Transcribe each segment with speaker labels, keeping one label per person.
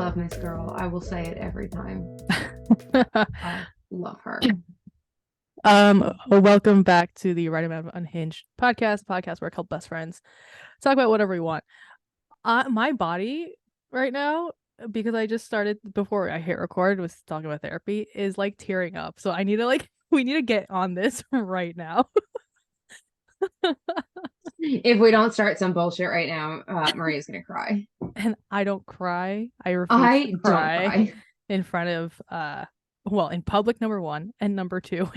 Speaker 1: love Miss Girl. I will say it every time. I love her.
Speaker 2: Welcome back to the Right Amount of Unhinged podcast where I call best friends talk about whatever we want. My body right now, because I just started before I hit record was talking about therapy, is like tearing up. So I need to we need to get on this right now.
Speaker 1: If we don't start some bullshit right now, Maria's gonna cry.
Speaker 2: And I don't cry. I refuse to
Speaker 1: I don't
Speaker 2: cry
Speaker 1: cry.
Speaker 2: in front of in public, number one, and number two,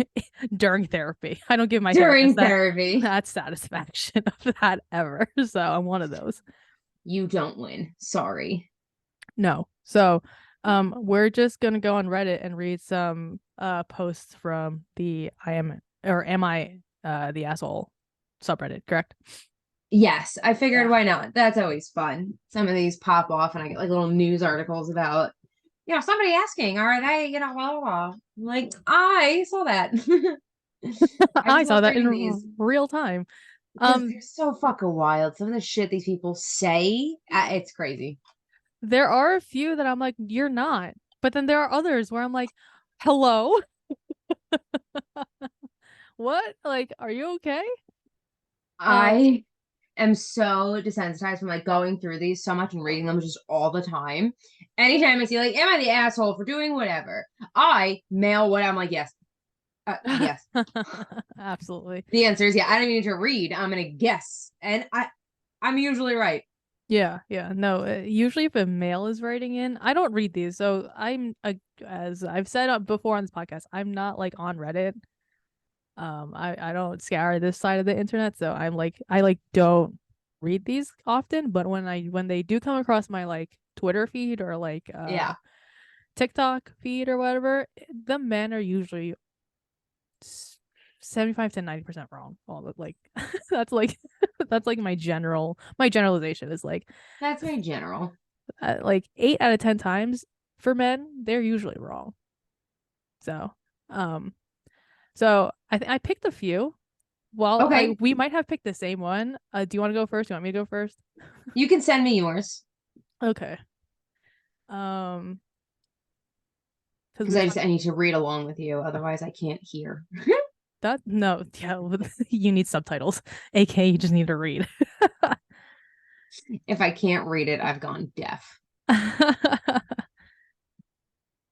Speaker 2: during therapy. I don't give my
Speaker 1: During
Speaker 2: therapist
Speaker 1: therapy.
Speaker 2: that satisfaction of that ever. So I'm one of those.
Speaker 1: You don't win. Sorry.
Speaker 2: No. So we're just gonna go on Reddit and read some posts from the Am I the Asshole subreddit, correct?
Speaker 1: Yes, I figured
Speaker 2: Yeah.
Speaker 1: why not? That's always fun. Some of these pop off and I get like little news articles about, somebody asking, are they, blah, blah, blah. I'm like, I saw that. I
Speaker 2: I
Speaker 1: just
Speaker 2: saw
Speaker 1: love
Speaker 2: that
Speaker 1: reading
Speaker 2: in
Speaker 1: these
Speaker 2: real time.
Speaker 1: because they're so fucking wild. Some of the shit these people say, it's crazy.
Speaker 2: There are a few that I'm like, you're not. But then there are others where I'm like, hello? What? Like, are you okay?
Speaker 1: I am so desensitized from like going through these so much and reading them just all the time. Anytime I see like, am I the asshole for doing whatever? I mail what I'm like, yes. Yes.
Speaker 2: Absolutely.
Speaker 1: The answer is yeah. I don't even need to read. I'm gonna guess. And I'm usually right.
Speaker 2: Yeah. No, usually if a male is writing in, I don't read these. So as I've said before on this podcast, I'm not like on Reddit. I don't scour this side of the internet, so I don't read these often. But when they do come across my like Twitter feed or like
Speaker 1: Yeah.
Speaker 2: TikTok feed or whatever, the men are usually 75 to 90% wrong. All the like that's like that's like my generalization is like
Speaker 1: That's very general.
Speaker 2: like 8 out of 10 times for men they're usually wrong. So um I picked a few. Well,
Speaker 1: Okay.
Speaker 2: we might have picked the same one. Do you want to go first? Do you want me to go first?
Speaker 1: You can send me yours.
Speaker 2: Okay. Um,
Speaker 1: Because
Speaker 2: because
Speaker 1: I need to read along with you. Otherwise I can't hear.
Speaker 2: that no, yeah, you need subtitles, aka you just need to read.
Speaker 1: If I can't read it, I've gone deaf.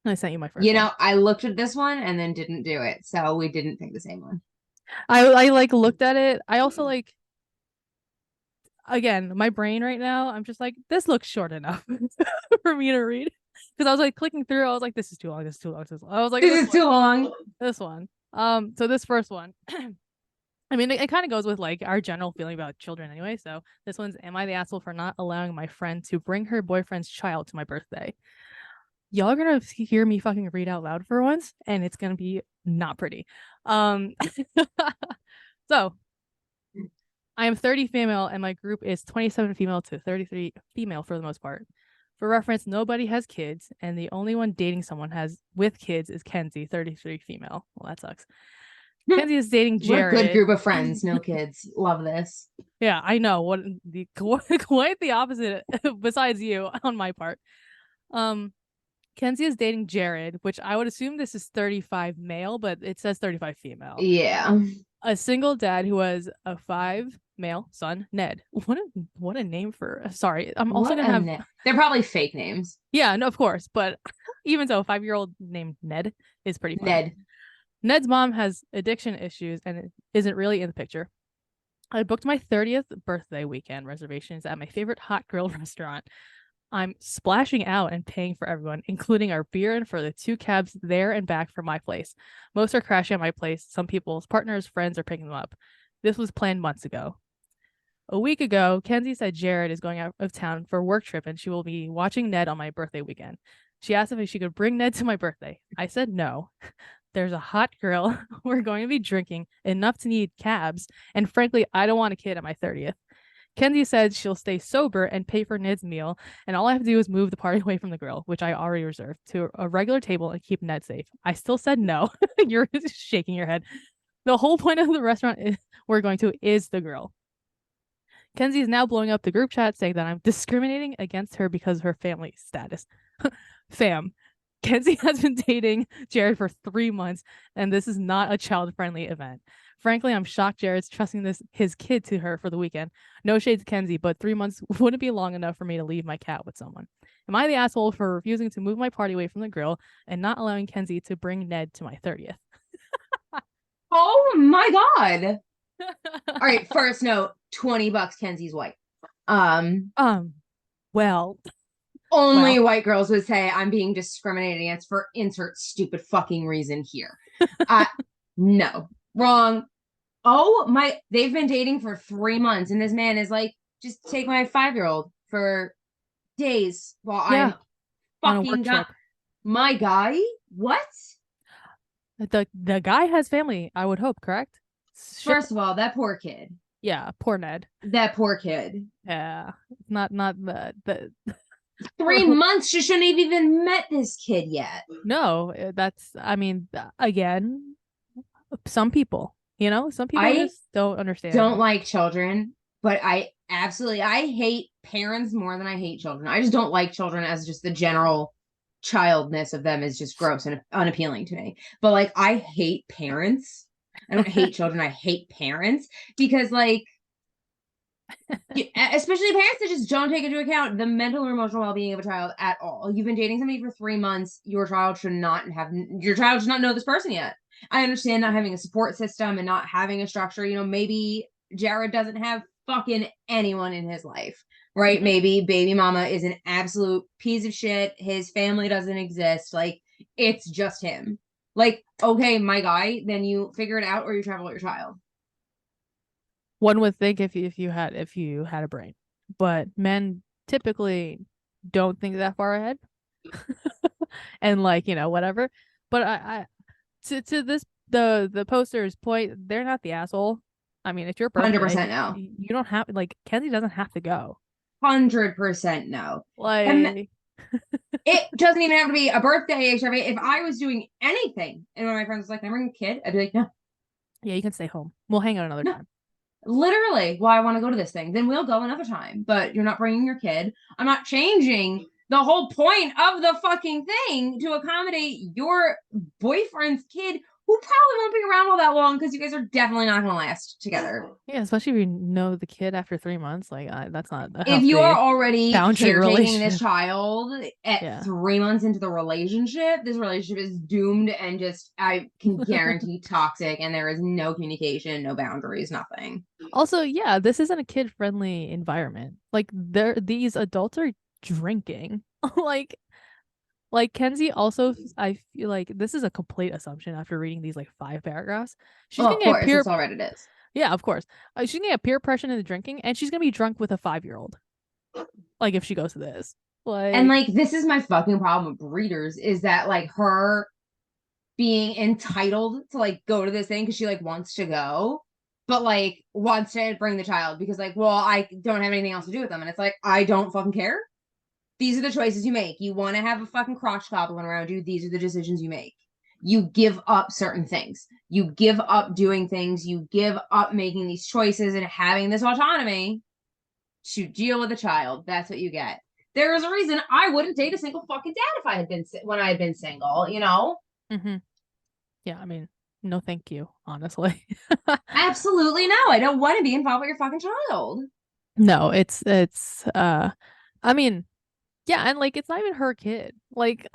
Speaker 2: I sent you my first one.
Speaker 1: I looked at this one and then didn't do it. So we didn't pick the same one.
Speaker 2: I like looked at it. I also like again, my brain right now, I'm just like, this looks short enough for me to read. Because I was like clicking through, I was like, this is too long, this is too long, this is I was like,
Speaker 1: This is too long.
Speaker 2: this one. So this first one. I mean, it kind of goes with like our general feeling about children anyway. So this one's, am I the asshole for not allowing my friend to bring her boyfriend's child to my birthday? Y'all are gonna hear me fucking read out loud for once, and it's gonna be not pretty. So I am 30 female, and my group is 27 female to 33 female for the most part. For reference, nobody has kids, and the only one dating someone has with kids is Kenzie, 33 female. Well, that sucks. Kenzie is dating Jared.
Speaker 1: What a good group of friends. No kids. Love this.
Speaker 2: Yeah, I know. What the quite the opposite besides you on my part. Kenzie is dating Jared, which I would assume this is 35 male, but it says 35 female.
Speaker 1: Yeah.
Speaker 2: A single dad who has a 5 male son, Ned. What a name for sorry. I'm also gonna have
Speaker 1: They're probably fake names.
Speaker 2: Yeah, no, of course, but even so, a 5-year-old named Ned is pretty funny.
Speaker 1: Ned.
Speaker 2: Ned's mom has addiction issues and isn't really in the picture. I booked my 30th birthday weekend reservations at my favorite hot grill restaurant. I'm splashing out and paying for everyone, including our beer and for the 2 cabs there and back from my place. Most are crashing at my place. Some people's partners, friends are picking them up. This was planned months ago. A week ago, Kenzie said Jared is going out of town for a work trip and she will be watching Ned on my birthday weekend. She asked if she could bring Ned to my birthday. I said no. There's a hot grill. We're going to be drinking enough to need cabs. And frankly, I don't want a kid at my 30th. Kenzie said she'll stay sober and pay for Ned's meal, and all I have to do is move the party away from the grill, which I already reserved, to a regular table and keep Ned safe. I still said no. You're shaking your head. The whole point of the restaurant we're going to is the grill. Kenzie is now blowing up the group chat saying that I'm discriminating against her because of her family status. Fam, Kenzie has been dating Jared for 3 months, and this is not a child-friendly event. Frankly, I'm shocked Jared's trusting his kid to her for the weekend. No shade to Kenzie, but 3 months wouldn't be long enough for me to leave my cat with someone. Am I the asshole for refusing to move my party away from the grill and not allowing Kenzie to bring Ned to my 30th?
Speaker 1: Oh my God. All right, first note, $20, Kenzie's white. Um,
Speaker 2: well,
Speaker 1: Only
Speaker 2: well,
Speaker 1: white girls would say I'm being discriminated against for insert stupid fucking reason here. No, wrong. Oh my, they've been dating for 3 months, and this man is like, just take my 5-year-old for days while
Speaker 2: yeah,
Speaker 1: I'm
Speaker 2: on a work
Speaker 1: fucking gone.
Speaker 2: trip.
Speaker 1: My guy? What?
Speaker 2: The guy has family, I would hope, correct? Ship.
Speaker 1: First of all, that poor kid.
Speaker 2: Yeah, poor Ned.
Speaker 1: That poor kid.
Speaker 2: Yeah, not the
Speaker 1: 3 months, she shouldn't have even met this kid yet.
Speaker 2: no. That's I mean, again, some people, some people
Speaker 1: I
Speaker 2: just don't understand.
Speaker 1: don't like children, but I hate parents more than I hate children. I just don't like children as just the general childness of them is just gross and unappealing to me. But like I hate parents. I don't hate children, I hate parents because like especially parents that just don't take into account the mental or emotional well-being of a child at all. You've been dating somebody for 3 months. Your child should not know this person yet. I understand not having a support system and not having a structure. Maybe Jared doesn't have fucking anyone in his life, right?
Speaker 2: Mhm.
Speaker 1: Maybe baby mama is an absolute piece of shit. His family doesn't exist. Like it's just him. Like, okay, my guy, then you figure it out or you travel with your child.
Speaker 2: One would think if you had a brain, but men typically don't think that far ahead, and like whatever. But to this the poster's point, they're not the asshole. I mean, it's your birthday.
Speaker 1: 100% no.
Speaker 2: You don't have like Kenzie doesn't have to go.
Speaker 1: 100% no. And
Speaker 2: Like,
Speaker 1: it doesn't even have to be a birthday extravagant. If I was doing anything and one of my friends was like, "Can I bring a kid?" I'd be like, "No,
Speaker 2: yeah, you can stay home. We'll hang out another
Speaker 1: no."
Speaker 2: time.
Speaker 1: Literally, well, I want to go to this thing. Then we'll go another time. But you're not bringing your kid. I'm not changing the whole point of the fucking thing to accommodate your boyfriend's kid who probably won't be around all that long because you guys are definitely not going to last together.
Speaker 2: Yeah, especially if you know the kid after 3 months. Like, that's not a
Speaker 1: If you are
Speaker 2: healthy
Speaker 1: already
Speaker 2: boundary
Speaker 1: caretaking this
Speaker 2: relationship.
Speaker 1: child at
Speaker 2: Yeah.
Speaker 1: 3 months into the relationship, this relationship is doomed and just, I can guarantee toxic, and there is no communication, no boundaries, nothing.
Speaker 2: Also, yeah, this isn't a kid-friendly environment. Like, these adults are drinking. like Kenzie also, I feel like this is a complete assumption after reading these like 5 paragraphs. She's
Speaker 1: Oh,
Speaker 2: gonna
Speaker 1: of
Speaker 2: get
Speaker 1: course,
Speaker 2: peer,
Speaker 1: that's all right, it is.
Speaker 2: yeah, of course. She's gonna get peer pressure into drinking, and she's gonna be drunk with a 5-year-old. Like if she goes to this,
Speaker 1: And
Speaker 2: like,
Speaker 1: like, this is my fucking problem with breeders is that like her being entitled to like go to this thing because she like wants to go, but like wants to bring the child because like, well, I don't have anything else to do with them. And it's like, I don't fucking care. These are the choices you make. You want to have a fucking crotch goblin around you. These are the decisions you make. You give up certain things. You give up doing things. You give up making these choices and having this autonomy to deal with a child. That's what you get. There is a reason I wouldn't date a single fucking dad if I had been when I had been single.
Speaker 2: mm-hmm. Yeah, I mean, no, thank you, honestly.
Speaker 1: Absolutely no. I don't want to be involved with your fucking child.
Speaker 2: No, I mean, yeah, and like it's not even her kid. Like,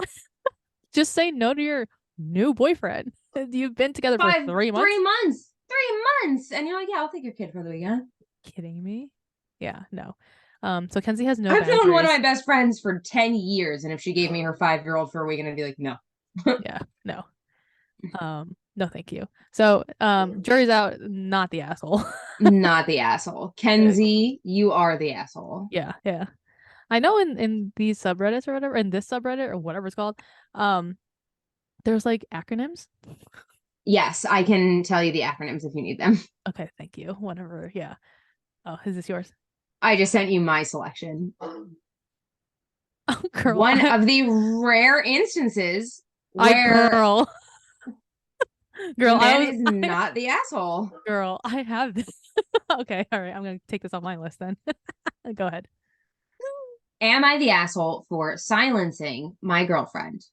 Speaker 2: just say no to your new boyfriend. You've been together for
Speaker 1: Five,
Speaker 2: 3 months.
Speaker 1: 3 months, 3 months, and you're like, yeah, I'll take your kid for the weekend.
Speaker 2: Kidding me? Yeah, no. So Kenzie has no
Speaker 1: I've known one of
Speaker 2: boundaries.
Speaker 1: my best friends for 10 years, and if she gave me her 5-year-old for a weekend, I'd be like, no.
Speaker 2: Yeah, no. No, thank you. So, jury's out, not the asshole.
Speaker 1: Not the asshole. Kenzie, you are the asshole.
Speaker 2: Yeah, yeah. I know in these subreddits or whatever, in this subreddit or whatever it's called, um, there's like acronyms.
Speaker 1: Yes, I can tell you the acronyms if you need them.
Speaker 2: Okay, thank you. Whatever. Yeah. Oh, is this yours?
Speaker 1: I just sent you my selection.
Speaker 2: Oh, girl.
Speaker 1: One of the rare instances
Speaker 2: I
Speaker 1: where
Speaker 2: girl. Girl,
Speaker 1: The
Speaker 2: I
Speaker 1: man
Speaker 2: was
Speaker 1: is not the asshole.
Speaker 2: girl, I have this. Okay, all right. I'm gonna take this off my list then. Go ahead.
Speaker 1: Am I the asshole for silencing my girlfriend?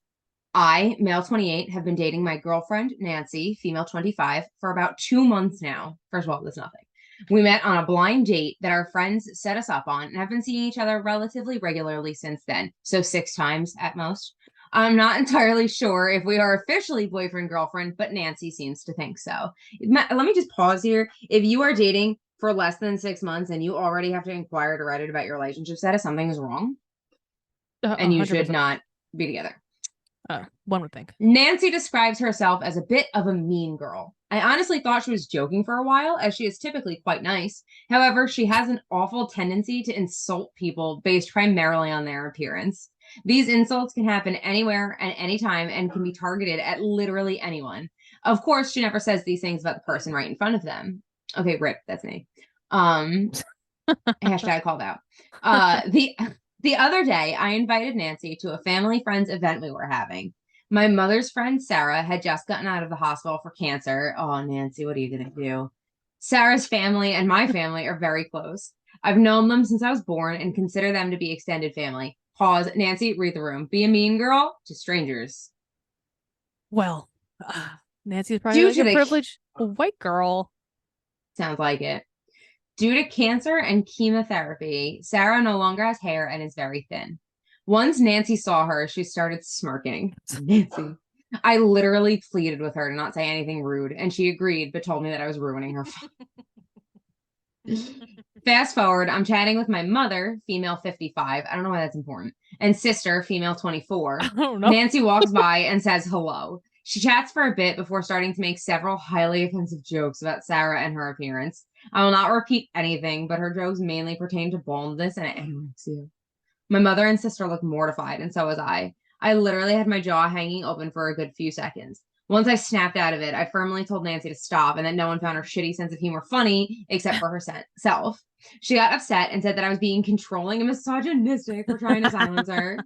Speaker 1: I, male 28, have been dating my girlfriend, Nancy, female 25, for about 2 months now. First of all, that's nothing. We met on a blind date that our friends set us up on and have been seeing each other relatively regularly since then. So 6 times at most. I'm not entirely sure if we are officially boyfriend girlfriend, but Nancy seems to think so. Let me just pause here. If you are dating for less than 6 months and you already have to inquire to Reddit about your relationship status, something is wrong and you should
Speaker 2: 100%.
Speaker 1: not be together.
Speaker 2: One would think.
Speaker 1: Nancy describes herself as a bit of a mean girl. I honestly thought she was joking for a while, as she is typically quite nice. However, she has an awful tendency to insult people based primarily on their appearance. These insults can happen anywhere and anytime and can be targeted at literally anyone. Of course, she never says these things about the person right in front of them. Okay, Rip, that's me. Hashtag called out. The other day, I invited Nancy to a family friends event we were having. My mother's friend Sarah had just gotten out of the hospital for cancer. Oh, Nancy, what are you gonna do? Sarah's family and my family are very close. I've known them since I was born and consider them to be extended family. Pause. Nancy, read the room. Be a mean girl to strangers.
Speaker 2: Well, Nancy's probably
Speaker 1: Due
Speaker 2: like
Speaker 1: to
Speaker 2: a
Speaker 1: the
Speaker 2: privileged white girl.
Speaker 1: Sounds like it. Due to cancer and chemotherapy, Sarah no longer has hair and is very thin. Once Nancy saw her, she started smirking. Nancy. I literally pleaded with her to not say anything rude, and she agreed, but told me that I was ruining her. Fast forward, I'm chatting with my mother, female 55. I don't know why that's important, and sister, female 24.
Speaker 2: I don't know.
Speaker 1: Nancy walks by and says hello. She chats for a bit before starting to make several highly offensive jokes about Sarah and her appearance. I will not repeat anything, but her jokes mainly pertain to baldness and anorexia. My mother and sister looked mortified, and so was I. I literally had my jaw hanging open for a good few seconds. Once I snapped out of it, I firmly told Nancy to stop and that no one found her shitty sense of humor funny except for herself. She got upset and said that I was being controlling and misogynistic for trying to silence her.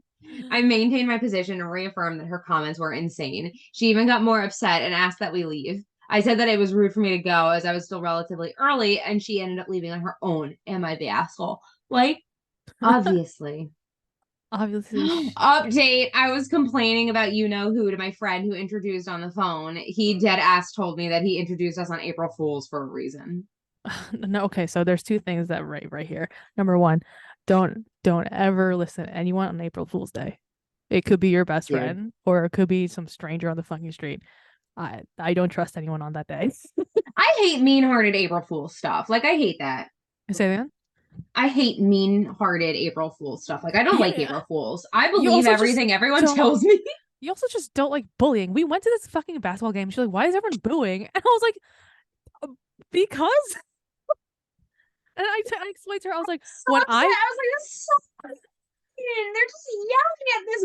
Speaker 1: I maintained my position and reaffirmed that her comments were insane. She even got more upset and asked that we leave. I said that it was rude for me to go as I was still relatively early, and she ended up leaving on her own. Am I the asshole? Like, obviously.
Speaker 2: Obviously.
Speaker 1: Update. I was complaining about you know who to my friend who introduced on the phone. He dead ass told me that he introduced us on April Fools for a reason.
Speaker 2: No, okay, so there's two things that right here. Number one, don't ever listen to anyone on April Fool's Day. It could be your best
Speaker 1: Dude.
Speaker 2: friend or it could be some stranger on the fucking street. I don't trust anyone on that day.
Speaker 1: I hate mean-hearted April Fool's stuff. Like I hate that.
Speaker 2: Say that again?
Speaker 1: I hate mean-hearted April Fool's stuff. Like I don't like
Speaker 2: Yeah.
Speaker 1: April Fools. I
Speaker 2: You
Speaker 1: believe
Speaker 2: also just
Speaker 1: everything everyone
Speaker 2: don't
Speaker 1: tells me.
Speaker 2: you also just don't like bullying. We went to this fucking basketball game. She's like, why is everyone booing? And I was like, because. And I explained to her, I was like,
Speaker 1: So
Speaker 2: when
Speaker 1: upset. I was like, this is so mean. They're just yelling at this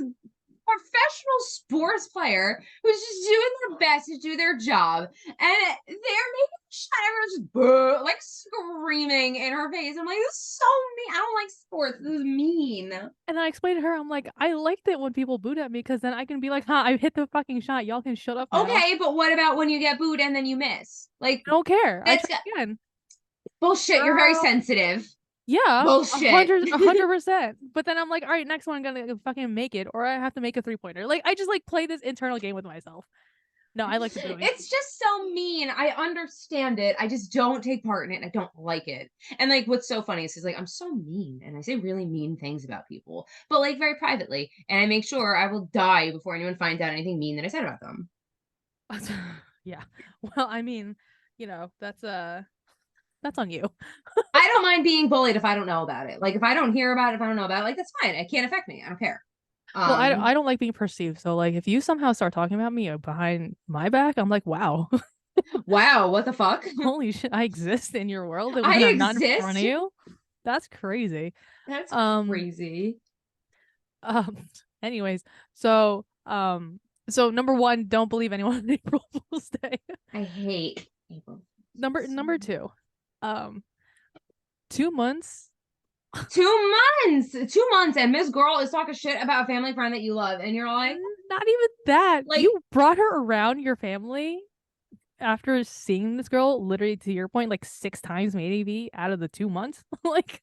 Speaker 1: professional sports player who's just doing their best to do their job, and they're making a shot. Everyone's just like screaming in her face. I'm like, this is so mean. I don't like sports. This is mean.
Speaker 2: And I explained to her, I'm like, I liked it when people booed at me because then I can be like, I hit the fucking shot. Y'all can shut up now.
Speaker 1: Okay, but what about when you get booed and then you miss? Like,
Speaker 2: I don't care. I
Speaker 1: that's
Speaker 2: try again.
Speaker 1: bullshit. You're very sensitive.
Speaker 2: Yeah,
Speaker 1: Bullshit.
Speaker 2: 100%. But then I'm like, all right, next one, I'm gonna fucking make it, or I have to make a 3-pointer. Like, I just like play this internal game with myself. No, I like the booing.
Speaker 1: It's just so mean. I understand it. I just don't take part in it. I don't like it. And like, what's so funny is like, I'm so mean, and I say really mean things about people, but like very privately, and I make sure I will die before anyone finds out anything mean that I said about them.
Speaker 2: Yeah. Well, I mean, that's on you.
Speaker 1: I don't mind being bullied if I don't know about it. Like if I don't hear about it, if I don't know about it, like that's fine. It can't affect me. I don't care.
Speaker 2: Well, I don't like being perceived. So like, if you somehow start talking about me behind my back, I'm like, wow,
Speaker 1: Wow, what the fuck?
Speaker 2: holy shit, I exist in your world when
Speaker 1: I
Speaker 2: I'm not in front of
Speaker 1: exist.
Speaker 2: you. That's crazy.
Speaker 1: That's
Speaker 2: Um,
Speaker 1: crazy.
Speaker 2: um. Anyways, so number one, don't believe anyone on April Fool's Day.
Speaker 1: I hate April.
Speaker 2: Number two, 2 months.
Speaker 1: 2 months. 2 months, and Miss Girl is talking shit about a family friend that you love, and you're like,
Speaker 2: Not even that.
Speaker 1: like
Speaker 2: You brought her around your family after seeing this girl, literally to your point, like 6 times maybe out of the 2 months, like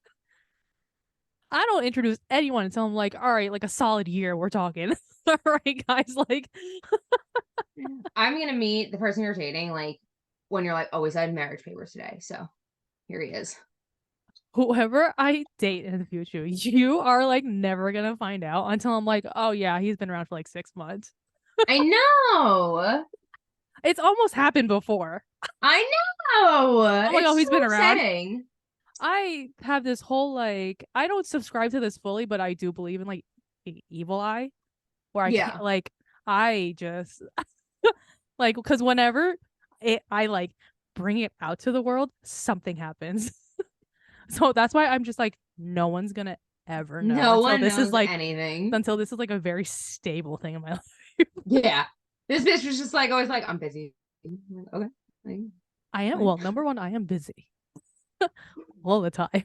Speaker 2: I don't introduce anyone until I'm like, all right, like a solid year, we're talking. All right, guys, like
Speaker 1: I'm gonna meet the person you're dating like when you're like, oh, we signed marriage papers today, so here he is.
Speaker 2: whoever I date in the future, you are like never gonna find out until I'm like, oh yeah, he's been around for like 6 months.
Speaker 1: I know.
Speaker 2: It's almost happened before.
Speaker 1: I know.
Speaker 2: I'm like, oh,
Speaker 1: It's so
Speaker 2: he's been around.
Speaker 1: upsetting.
Speaker 2: I have this whole like I don't subscribe to this fully, but I do believe in like evil eye, where I can't
Speaker 1: Yeah.
Speaker 2: like I just like because whenever I like bring it out to the world, something happens. So that's why I'm just like, no one's gonna ever know
Speaker 1: No one knows anything.
Speaker 2: until this is like a very stable thing in my life.
Speaker 1: Yeah. This bitch was just like always like, I'm busy. I'm like, okay. Like,
Speaker 2: I am
Speaker 1: fine.
Speaker 2: well, number one, I am busy all the time.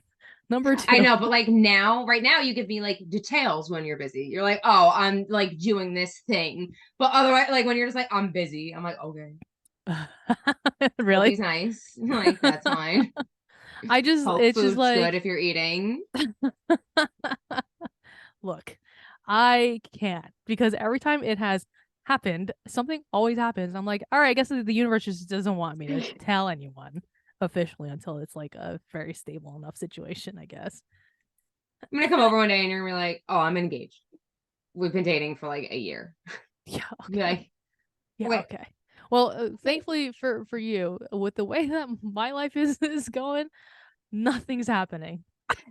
Speaker 2: Number
Speaker 1: I
Speaker 2: two,
Speaker 1: know, but like now, right now, you give me like details when you're busy. You're like, oh, I'm like doing this thing. But otherwise, like when you're just like, I'm busy, I'm like, okay. Hope
Speaker 2: really?
Speaker 1: he's nice. Like, that's fine.
Speaker 2: I just
Speaker 1: Hope
Speaker 2: it's just
Speaker 1: food's good
Speaker 2: like
Speaker 1: if you're eating.
Speaker 2: look, I can't because every time it has happened, something always happens. I'm like, all right, I guess the universe just doesn't want me to tell anyone officially until it's like a very stable enough situation, I guess.
Speaker 1: I'm gonna come over one day and you're gonna be like, oh, I'm engaged. We've been dating for like a year.
Speaker 2: Yeah,
Speaker 1: Be
Speaker 2: okay.
Speaker 1: like,
Speaker 2: Yeah,
Speaker 1: okay.
Speaker 2: okay. Well, thankfully for you, with the way that my life is going, nothing's happening.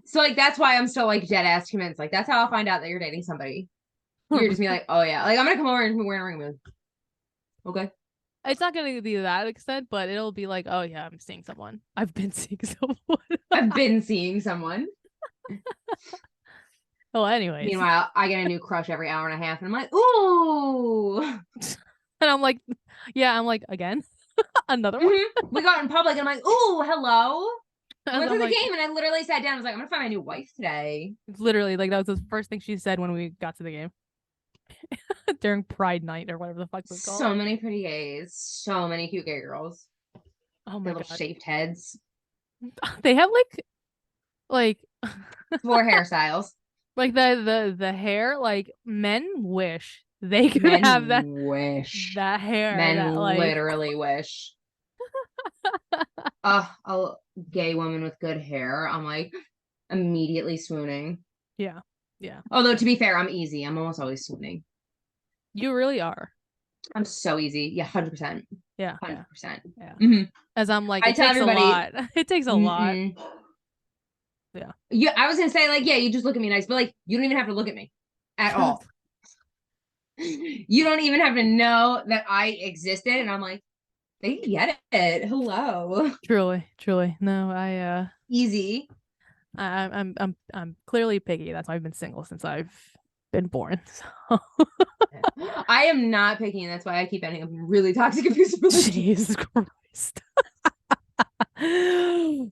Speaker 1: So like that's why I'm still like dead ass convinced. Like that's how I'll find out that you're dating somebody. You're just be like, oh yeah. Like I'm gonna come over and be wearing a ring. Like, okay.
Speaker 2: It's not going to be that extent, but it'll be like, oh yeah, I'm seeing someone. I've been seeing someone.
Speaker 1: I've been seeing someone.
Speaker 2: Well, anyways,
Speaker 1: Meanwhile, I get a new crush every hour and a half, and I'm like, ooh.
Speaker 2: and I'm like, yeah, I'm like again, another one.
Speaker 1: We got in public, and I'm like, ooh, hello. We
Speaker 2: And
Speaker 1: went
Speaker 2: I'm
Speaker 1: to the
Speaker 2: like,
Speaker 1: game, and I literally sat down. I was like, I'm gonna find my new wife today.
Speaker 2: literally, like that was the first thing she said when we got to the game during Pride Night or whatever the fuck it was called.
Speaker 1: So many pretty gays, so many cute gay girls.
Speaker 2: Oh
Speaker 1: Their
Speaker 2: my
Speaker 1: little
Speaker 2: god,
Speaker 1: shaved heads,
Speaker 2: they have like
Speaker 1: 4 hairstyles.
Speaker 2: like the hair. Like men wish they could have
Speaker 1: Men wish.
Speaker 2: that hair. That
Speaker 1: Men
Speaker 2: like
Speaker 1: literally wish. A gay woman with good hair. I'm like immediately swooning.
Speaker 2: yeah, yeah.
Speaker 1: Although to be fair, I'm easy. I'm almost always swooning.
Speaker 2: You really are.
Speaker 1: I'm so easy. Yeah, 100%.
Speaker 2: Yeah, yeah,
Speaker 1: 100%.
Speaker 2: yeah.
Speaker 1: Mm-hmm.
Speaker 2: As I'm like,
Speaker 1: I
Speaker 2: it
Speaker 1: tell
Speaker 2: takes a
Speaker 1: everybody,
Speaker 2: lot. It takes a lot.
Speaker 1: mm-mm.
Speaker 2: Yeah.
Speaker 1: Yeah, I was gonna say like, yeah, you just look at me nice, but like, you don't even have to look at me at all. You don't even have to know that I existed, and I'm like, they get it. Hello,
Speaker 2: Truly, truly. No,
Speaker 1: easy.
Speaker 2: I'm clearly picky. That's why I've been single since I've been born. So.
Speaker 1: I am not picky, and that's why I keep ending up in really toxic, abusive relationships.
Speaker 2: Jesus Christ.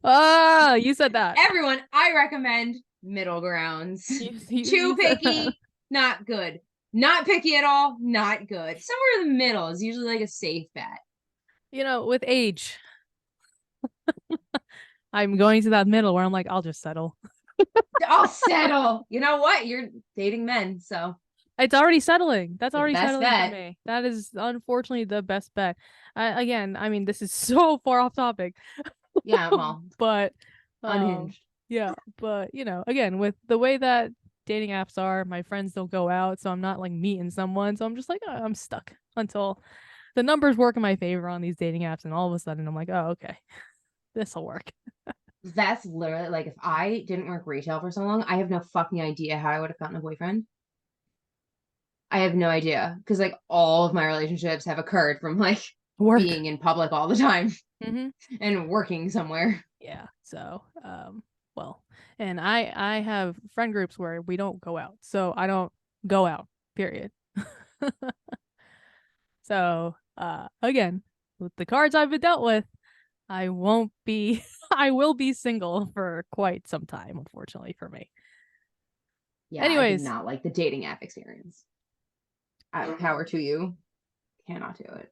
Speaker 2: Ah, you said that.
Speaker 1: Everyone, I recommend middle grounds. Too
Speaker 2: You said that.
Speaker 1: picky, not good. Not picky at all, not good. Somewhere in the middle is usually like a safe bet.
Speaker 2: You know, with age, I'm going to that middle where I'm like, I'll just settle.
Speaker 1: I'll settle. You know what? You're dating men, so
Speaker 2: It's already settling. That's
Speaker 1: the
Speaker 2: already
Speaker 1: best
Speaker 2: settling for
Speaker 1: bet.
Speaker 2: me. That is unfortunately the best bet. Again, I mean, this is so far off topic,
Speaker 1: Yeah, well,
Speaker 2: but
Speaker 1: unhinged.
Speaker 2: yeah, but again, with the way that dating apps are, my friends don't go out, so I'm not like meeting someone, so I'm just like, oh, I'm stuck until the numbers work in my favor on these dating apps, and all of a sudden I'm like, oh, okay, this will work.
Speaker 1: That's literally like if I didn't work retail for so long, I have no fucking idea how I would have gotten a boyfriend. I have no idea because like all of my relationships have occurred from like
Speaker 2: Work.
Speaker 1: being in public all the time
Speaker 2: Mm-hmm.
Speaker 1: and working somewhere.
Speaker 2: Yeah. So, well, and I have friend groups where we don't go out, so I don't go out. Period. So, again, with the cards I've been dealt with, I won't be. I will be single for quite some time, unfortunately for me.
Speaker 1: Yeah, I did
Speaker 2: Anyways,
Speaker 1: not like the dating app experience. Power to you. Cannot do it.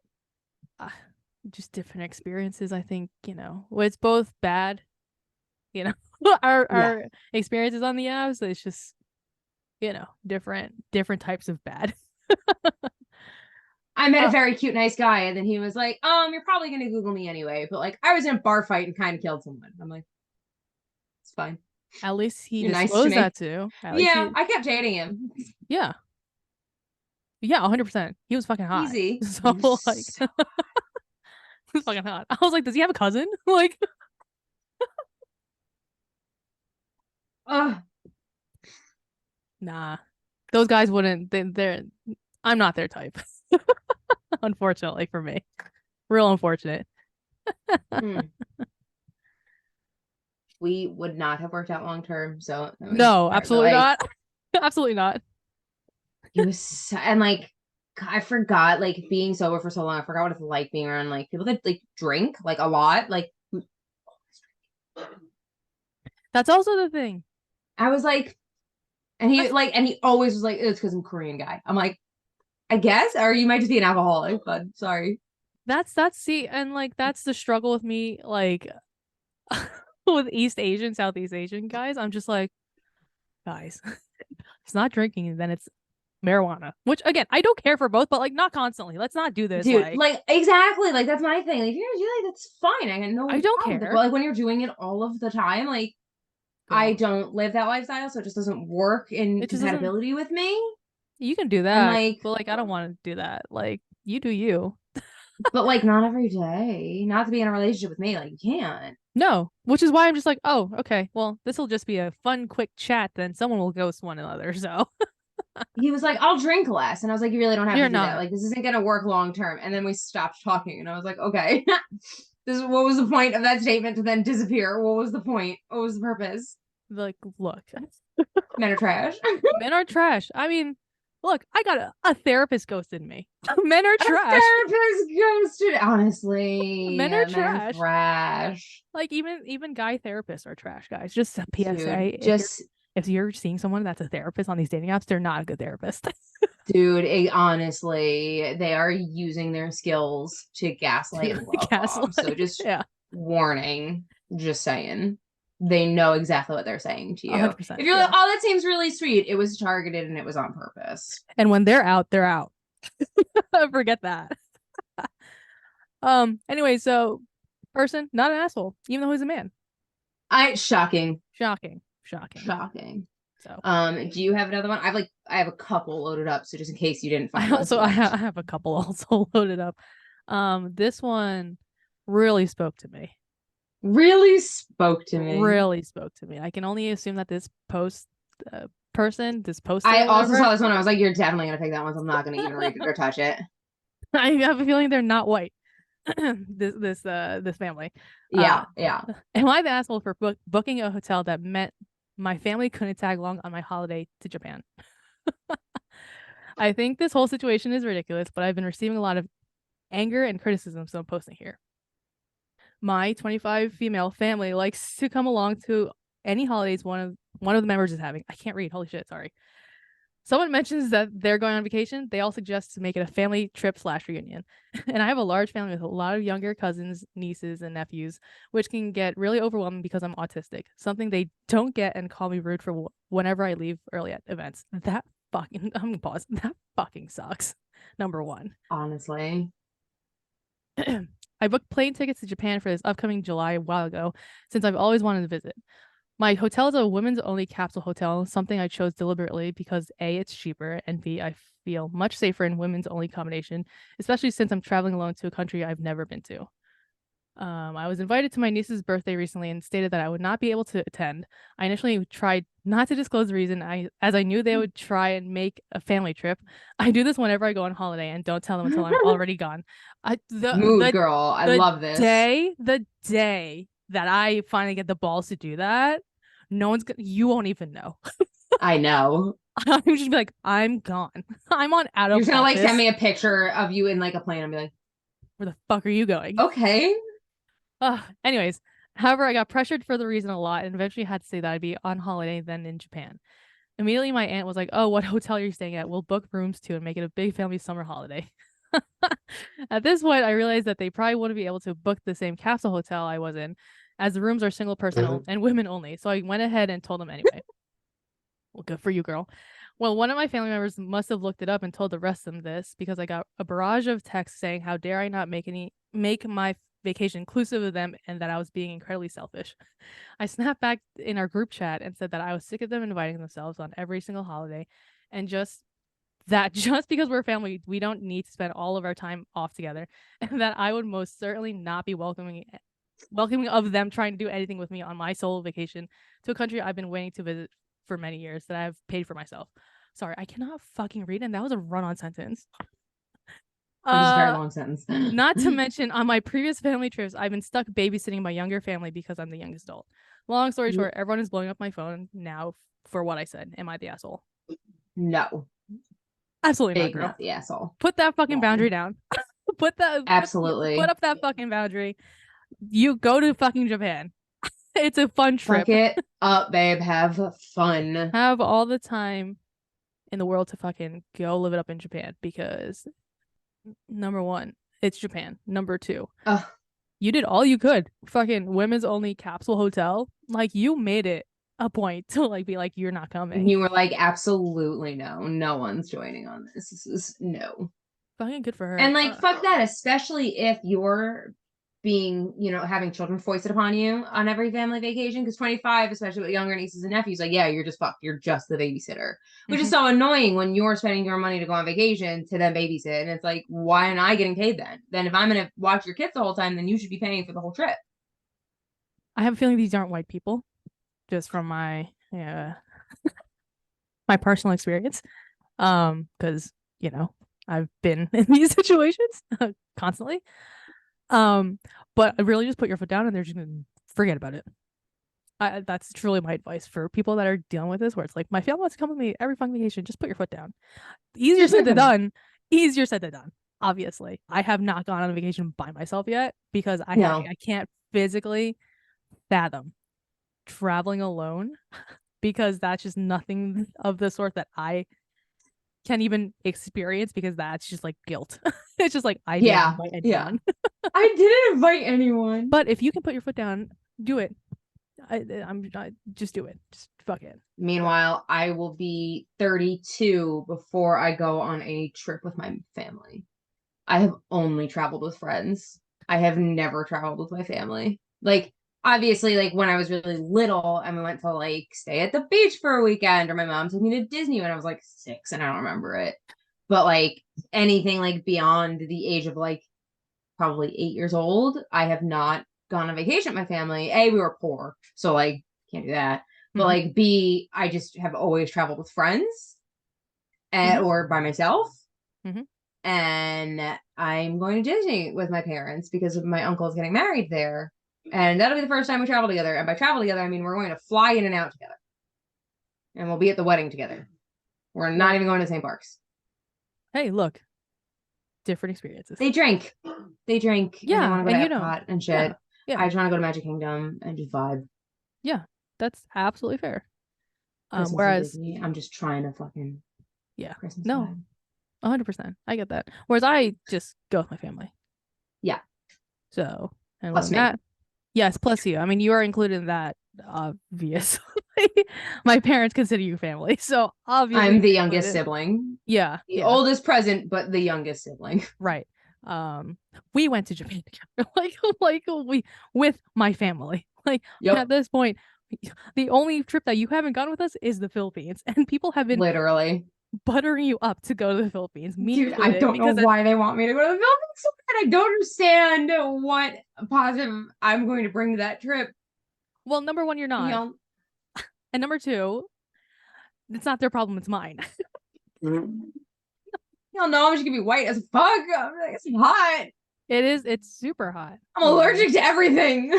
Speaker 2: just different experiences. I think, well, it's both bad, you know,
Speaker 1: Yeah.
Speaker 2: our experiences on the apps. It's just, different types of bad.
Speaker 1: I met a
Speaker 2: Uh,
Speaker 1: very cute, nice guy, and then he was like, you're probably gonna Google me anyway. But like I was in a bar fight and kind of killed someone. I'm like, it's fine.
Speaker 2: at least he
Speaker 1: You're nice to
Speaker 2: disclosed that
Speaker 1: me.
Speaker 2: too. At least
Speaker 1: Yeah,
Speaker 2: he,
Speaker 1: I kept dating him.
Speaker 2: yeah, yeah, 100%. He was fucking hot.
Speaker 1: Easy. He was
Speaker 2: So like,
Speaker 1: so
Speaker 2: he was fucking hot. I was like, does he have a cousin? Like,
Speaker 1: uh,
Speaker 2: nah, those guys wouldn't. They're. I'm not their type. Unfortunately for me, real unfortunate.
Speaker 1: mm. We would not have worked out long term. So that was
Speaker 2: No,
Speaker 1: part of the
Speaker 2: absolutely
Speaker 1: like
Speaker 2: not. Absolutely not.
Speaker 1: he was and like I forgot like being sober for so long. I forgot what it's like being around like people that like drink like a lot. Like
Speaker 2: That's also the thing.
Speaker 1: I was like, and
Speaker 2: I,
Speaker 1: he always was like, it's because I'm a Korean guy. I'm like, I guess, or you might just be an alcoholic, but sorry.
Speaker 2: that's see, and like that's the struggle with me, like with East Asian, Southeast Asian guys. I'm just like, guys, it's not drinking, then it's marijuana. Which again, I don't care for both, but like not constantly. Let's not do this.
Speaker 1: Dude,
Speaker 2: Like,
Speaker 1: like exactly, like that's my thing. Like if you're gonna do like that's fine. I got
Speaker 2: I
Speaker 1: no
Speaker 2: don't
Speaker 1: problem with it. But
Speaker 2: care.
Speaker 1: like when you're doing it all of the time, like I
Speaker 2: Girl.
Speaker 1: don't live that lifestyle, so it just doesn't work in
Speaker 2: It just doesn't
Speaker 1: compatibility with me.
Speaker 2: you can do
Speaker 1: And
Speaker 2: that,
Speaker 1: like,
Speaker 2: but like I don't want to do that. Like you do you.
Speaker 1: but like not every day. Not to be in a relationship with me, like you can't.
Speaker 2: No, which is why I'm just like, oh, okay. Well, this will just be a fun, quick chat. Then someone will ghost one another. So
Speaker 1: He was like, I'll drink less. And I was like, you really don't have to
Speaker 2: you're
Speaker 1: do that.
Speaker 2: not.
Speaker 1: Like, this isn't gonna work long term. And then we stopped talking, and I was like, okay. This is what was the point of that statement to then disappear? What was the point? What was the purpose?
Speaker 2: Like, look,
Speaker 1: Men are trash.
Speaker 2: men are trash. I mean, look, I got a therapist ghosted me. Men are
Speaker 1: A
Speaker 2: trash.
Speaker 1: therapist ghosted. Honestly,
Speaker 2: Men are
Speaker 1: men are
Speaker 2: trash.
Speaker 1: trash.
Speaker 2: Like even guy therapists are trash, guys. Just a
Speaker 1: Dude,
Speaker 2: PSA:
Speaker 1: just
Speaker 2: if you're seeing someone that's a therapist on these dating apps, they're not a good therapist.
Speaker 1: dude, honestly, they are using their skills to gaslight and love bomb. So
Speaker 2: Gaslight.
Speaker 1: just
Speaker 2: Yeah,
Speaker 1: warning, just saying. They know exactly what they're saying to you.
Speaker 2: 100%.
Speaker 1: If you're like,
Speaker 2: Yeah.
Speaker 1: oh, that seems really sweet, it was targeted and it was on purpose.
Speaker 2: And when they're out, they're out. Forget that. Anyway, so person, not an asshole, even though he's a man.
Speaker 1: Shocking.
Speaker 2: Shocking. Shocking.
Speaker 1: Shocking.
Speaker 2: So
Speaker 1: Do you have another one? I have a couple loaded up, so just in case you didn't find those
Speaker 2: so I
Speaker 1: yet.
Speaker 2: have a couple also loaded up. This one really spoke to me.
Speaker 1: Really spoke to me.
Speaker 2: Really spoke to me. I can only assume that this this poster
Speaker 1: I
Speaker 2: or
Speaker 1: also
Speaker 2: whatever,
Speaker 1: saw this one. I was like, you're definitely gonna pick that one, so I'm not gonna even read it or touch it.
Speaker 2: I have a feeling they're not white. This family. Uh,
Speaker 1: Yeah, yeah.
Speaker 2: am I the asshole for booking a hotel that meant my family couldn't tag along on my holiday to Japan? I think this whole situation is ridiculous, but I've been receiving a lot of anger and criticism, so I'm posting here. My 25 female family likes to come along to any holidays one of the members is having. I can't read. Holy shit, sorry. Someone mentions that they're going on vacation. They all suggest to make it a family trip / reunion. And I have a large family with a lot of younger cousins, nieces, and nephews, which can get really overwhelming because I'm autistic. Something they don't get and call me rude for whenever I leave early at events. That fucking, I'm gonna pause. That fucking sucks. Number one.
Speaker 1: Honestly.
Speaker 2: I booked plane tickets to Japan for this upcoming July a while ago, since I've always wanted to visit. My hotel is a women's only capsule hotel, something I chose deliberately because A, it's cheaper, and B, I feel much safer in women's only accommodation, especially since I'm traveling alone to a country I've never been to. I was invited to my niece's birthday recently and stated that I would not be able to attend. I initially tried not to disclose the reason, as I knew they would try and make a family trip. I do this whenever I go on holiday and don't tell them until I'm already gone. I
Speaker 1: Mood girl. I
Speaker 2: the
Speaker 1: love this.
Speaker 2: the day that I finally get the balls to do that, no one's gonna, you won't even know.
Speaker 1: I know.
Speaker 2: I'm just be like, I'm gone. I'm on out
Speaker 1: You're
Speaker 2: of
Speaker 1: just gonna like send
Speaker 2: office.
Speaker 1: me a picture of you in like a plane and be like,
Speaker 2: Where the fuck are you going?
Speaker 1: okay.
Speaker 2: Anyways, however, I got pressured for the reason a lot and eventually had to say that I'd be on holiday then in Japan. Immediately, my aunt was like, "Oh, what hotel are you staying at? We'll book rooms too and make it a big family summer holiday." At this point, I realized that they probably wouldn't be able to book the same capsule hotel I was in, as the rooms are single person and women only. So I went ahead and told them anyway. Well, good for you, girl. Well, one of my family members must have looked it up and told the rest of them this because I got a barrage of texts saying how dare I not make my vacation inclusive of them and that I was being incredibly selfish. I snapped back in our group chat and said that I was sick of them inviting themselves on every single holiday and just because we're a family, we don't need to spend all of our time off together, and that I would most certainly not be welcoming of them trying to do anything with me on my solo vacation to a country I've been waiting to visit for many years that I've paid for myself. Sorry, I cannot fucking read, and that was a run-on sentence.
Speaker 1: It was a very long sentence.
Speaker 2: Not to mention, on my previous family trips, I've been stuck babysitting my younger family because I'm the youngest adult. Long story short, everyone is blowing up my phone now for what I said. Am I the asshole?
Speaker 1: No.
Speaker 2: Absolutely
Speaker 1: Big
Speaker 2: not, girl.
Speaker 1: not the asshole.
Speaker 2: Put that fucking boundary down.
Speaker 1: Absolutely.
Speaker 2: Put up that fucking boundary. You go to fucking Japan. It's a fun trip.
Speaker 1: Fuck it up, babe. Have fun.
Speaker 2: Have all the time in the world to fucking go live it up in Japan because number one, it's Japan. Number two, you did all you could. Fucking women's only capsule hotel. Like you made it a point to like be like, you're not coming.
Speaker 1: You were like, absolutely no. No one's joining on this. This is no.
Speaker 2: Fucking good for her.
Speaker 1: And like, fuck that, especially if you're being, having children foisted upon you on every family vacation. Because 25, especially with younger nieces and nephews, like, yeah, you're just fucked. You're just the babysitter, which is so annoying when you're spending your money to go on vacation to then babysit. And it's like, why am I getting paid then? Then if I'm going to watch your kids the whole time, then you should be paying for the whole trip.
Speaker 2: I have a feeling these aren't white people, just from my my personal experience. Because I've been in these situations constantly. But really just put your foot down and they're just gonna forget about it. That's truly my advice for people that are dealing with this, where it's like, my family wants to come with me every fucking vacation. Just put your foot down. Easier said than done. Easier said than done. Obviously, I have not gone on a vacation by myself yet because I can't physically fathom traveling alone because that's just nothing of the sort that I can even experience because that's just like guilt. It's just like I didn't invite anyone.
Speaker 1: I didn't invite anyone.
Speaker 2: But if you can put your foot down, do it. I just do it. Just fuck it.
Speaker 1: Meanwhile, I will be 32 before I go on a trip with my family. I have only traveled with friends. I have never traveled with my family. Like, obviously, like when I was really little and we went to like stay at the beach for a weekend, or my mom took me to Disney when I was like 6 and I don't remember it. But like anything like beyond the age of like probably 8 years old, I have not gone on vacation with my family. A, we were poor, so like can't do that. But like B, I just have always traveled with friends or by myself. And I'm going to Disney with my parents because my uncle is getting married there. And that'll be the first time we travel together. And by travel together, I mean we're going to fly in and out together. And we'll be at the wedding together. We're not even going to the same parks.
Speaker 2: Hey, look. Different experiences.
Speaker 1: They drink.
Speaker 2: Yeah.
Speaker 1: And they want to go to Epcot and shit.
Speaker 2: Yeah.
Speaker 1: I just want to go to Magic Kingdom and just vibe.
Speaker 2: Yeah. That's absolutely fair.
Speaker 1: Whereas I'm just trying to fucking Christmas vibe.
Speaker 2: 100%. I get that. Whereas I just go with my family.
Speaker 1: Yeah.
Speaker 2: So, and
Speaker 1: plus me.
Speaker 2: Yes, plus you. I mean, you are included in that, obviously. My parents consider you family, so obviously
Speaker 1: I'm the youngest sibling.
Speaker 2: Yeah,
Speaker 1: the oldest present, but the youngest sibling.
Speaker 2: Right. We went to Japan together, like we with my family. Like at this point, the only trip that you haven't gone with us is the Philippines, and people have been
Speaker 1: literally
Speaker 2: buttering you up to go to the Philippines.
Speaker 1: Dude, I don't know why they want me to go to the Philippines so bad. I don't understand what positive I'm going to bring to that trip.
Speaker 2: Well, number one, you're not. And number two, it's not their problem, it's mine.
Speaker 1: Y'all know I'm just gonna be white as fuck. I'm like, it's hot.
Speaker 2: It's super hot.
Speaker 1: I'm allergic to everything.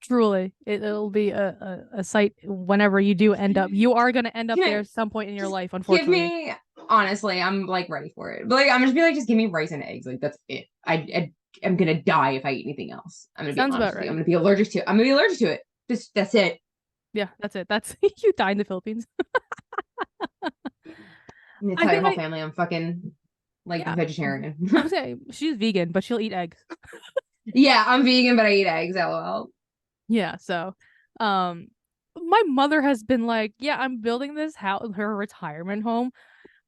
Speaker 2: Truly. It'll be a sight whenever you do end up. You are gonna end up there at some point in your life, unfortunately.
Speaker 1: Give me, honestly, I'm like ready for it. But like I'm just be like, just give me rice and eggs. Like that's it. I'm gonna die if I eat anything else. I'm gonna be honest. Right. I'm gonna be allergic to it. I'm gonna be allergic to it. That's it.
Speaker 2: Yeah, that's it. That's you die in the Philippines.
Speaker 1: I'm gonna tell your whole family I'm fucking like
Speaker 2: Yeah.
Speaker 1: vegetarian.
Speaker 2: I'm saying she's vegan, but she'll eat eggs.
Speaker 1: Yeah, I'm vegan, but I eat eggs. LOL.
Speaker 2: Yeah, so um my mother has been like, yeah, I'm building this house, her retirement home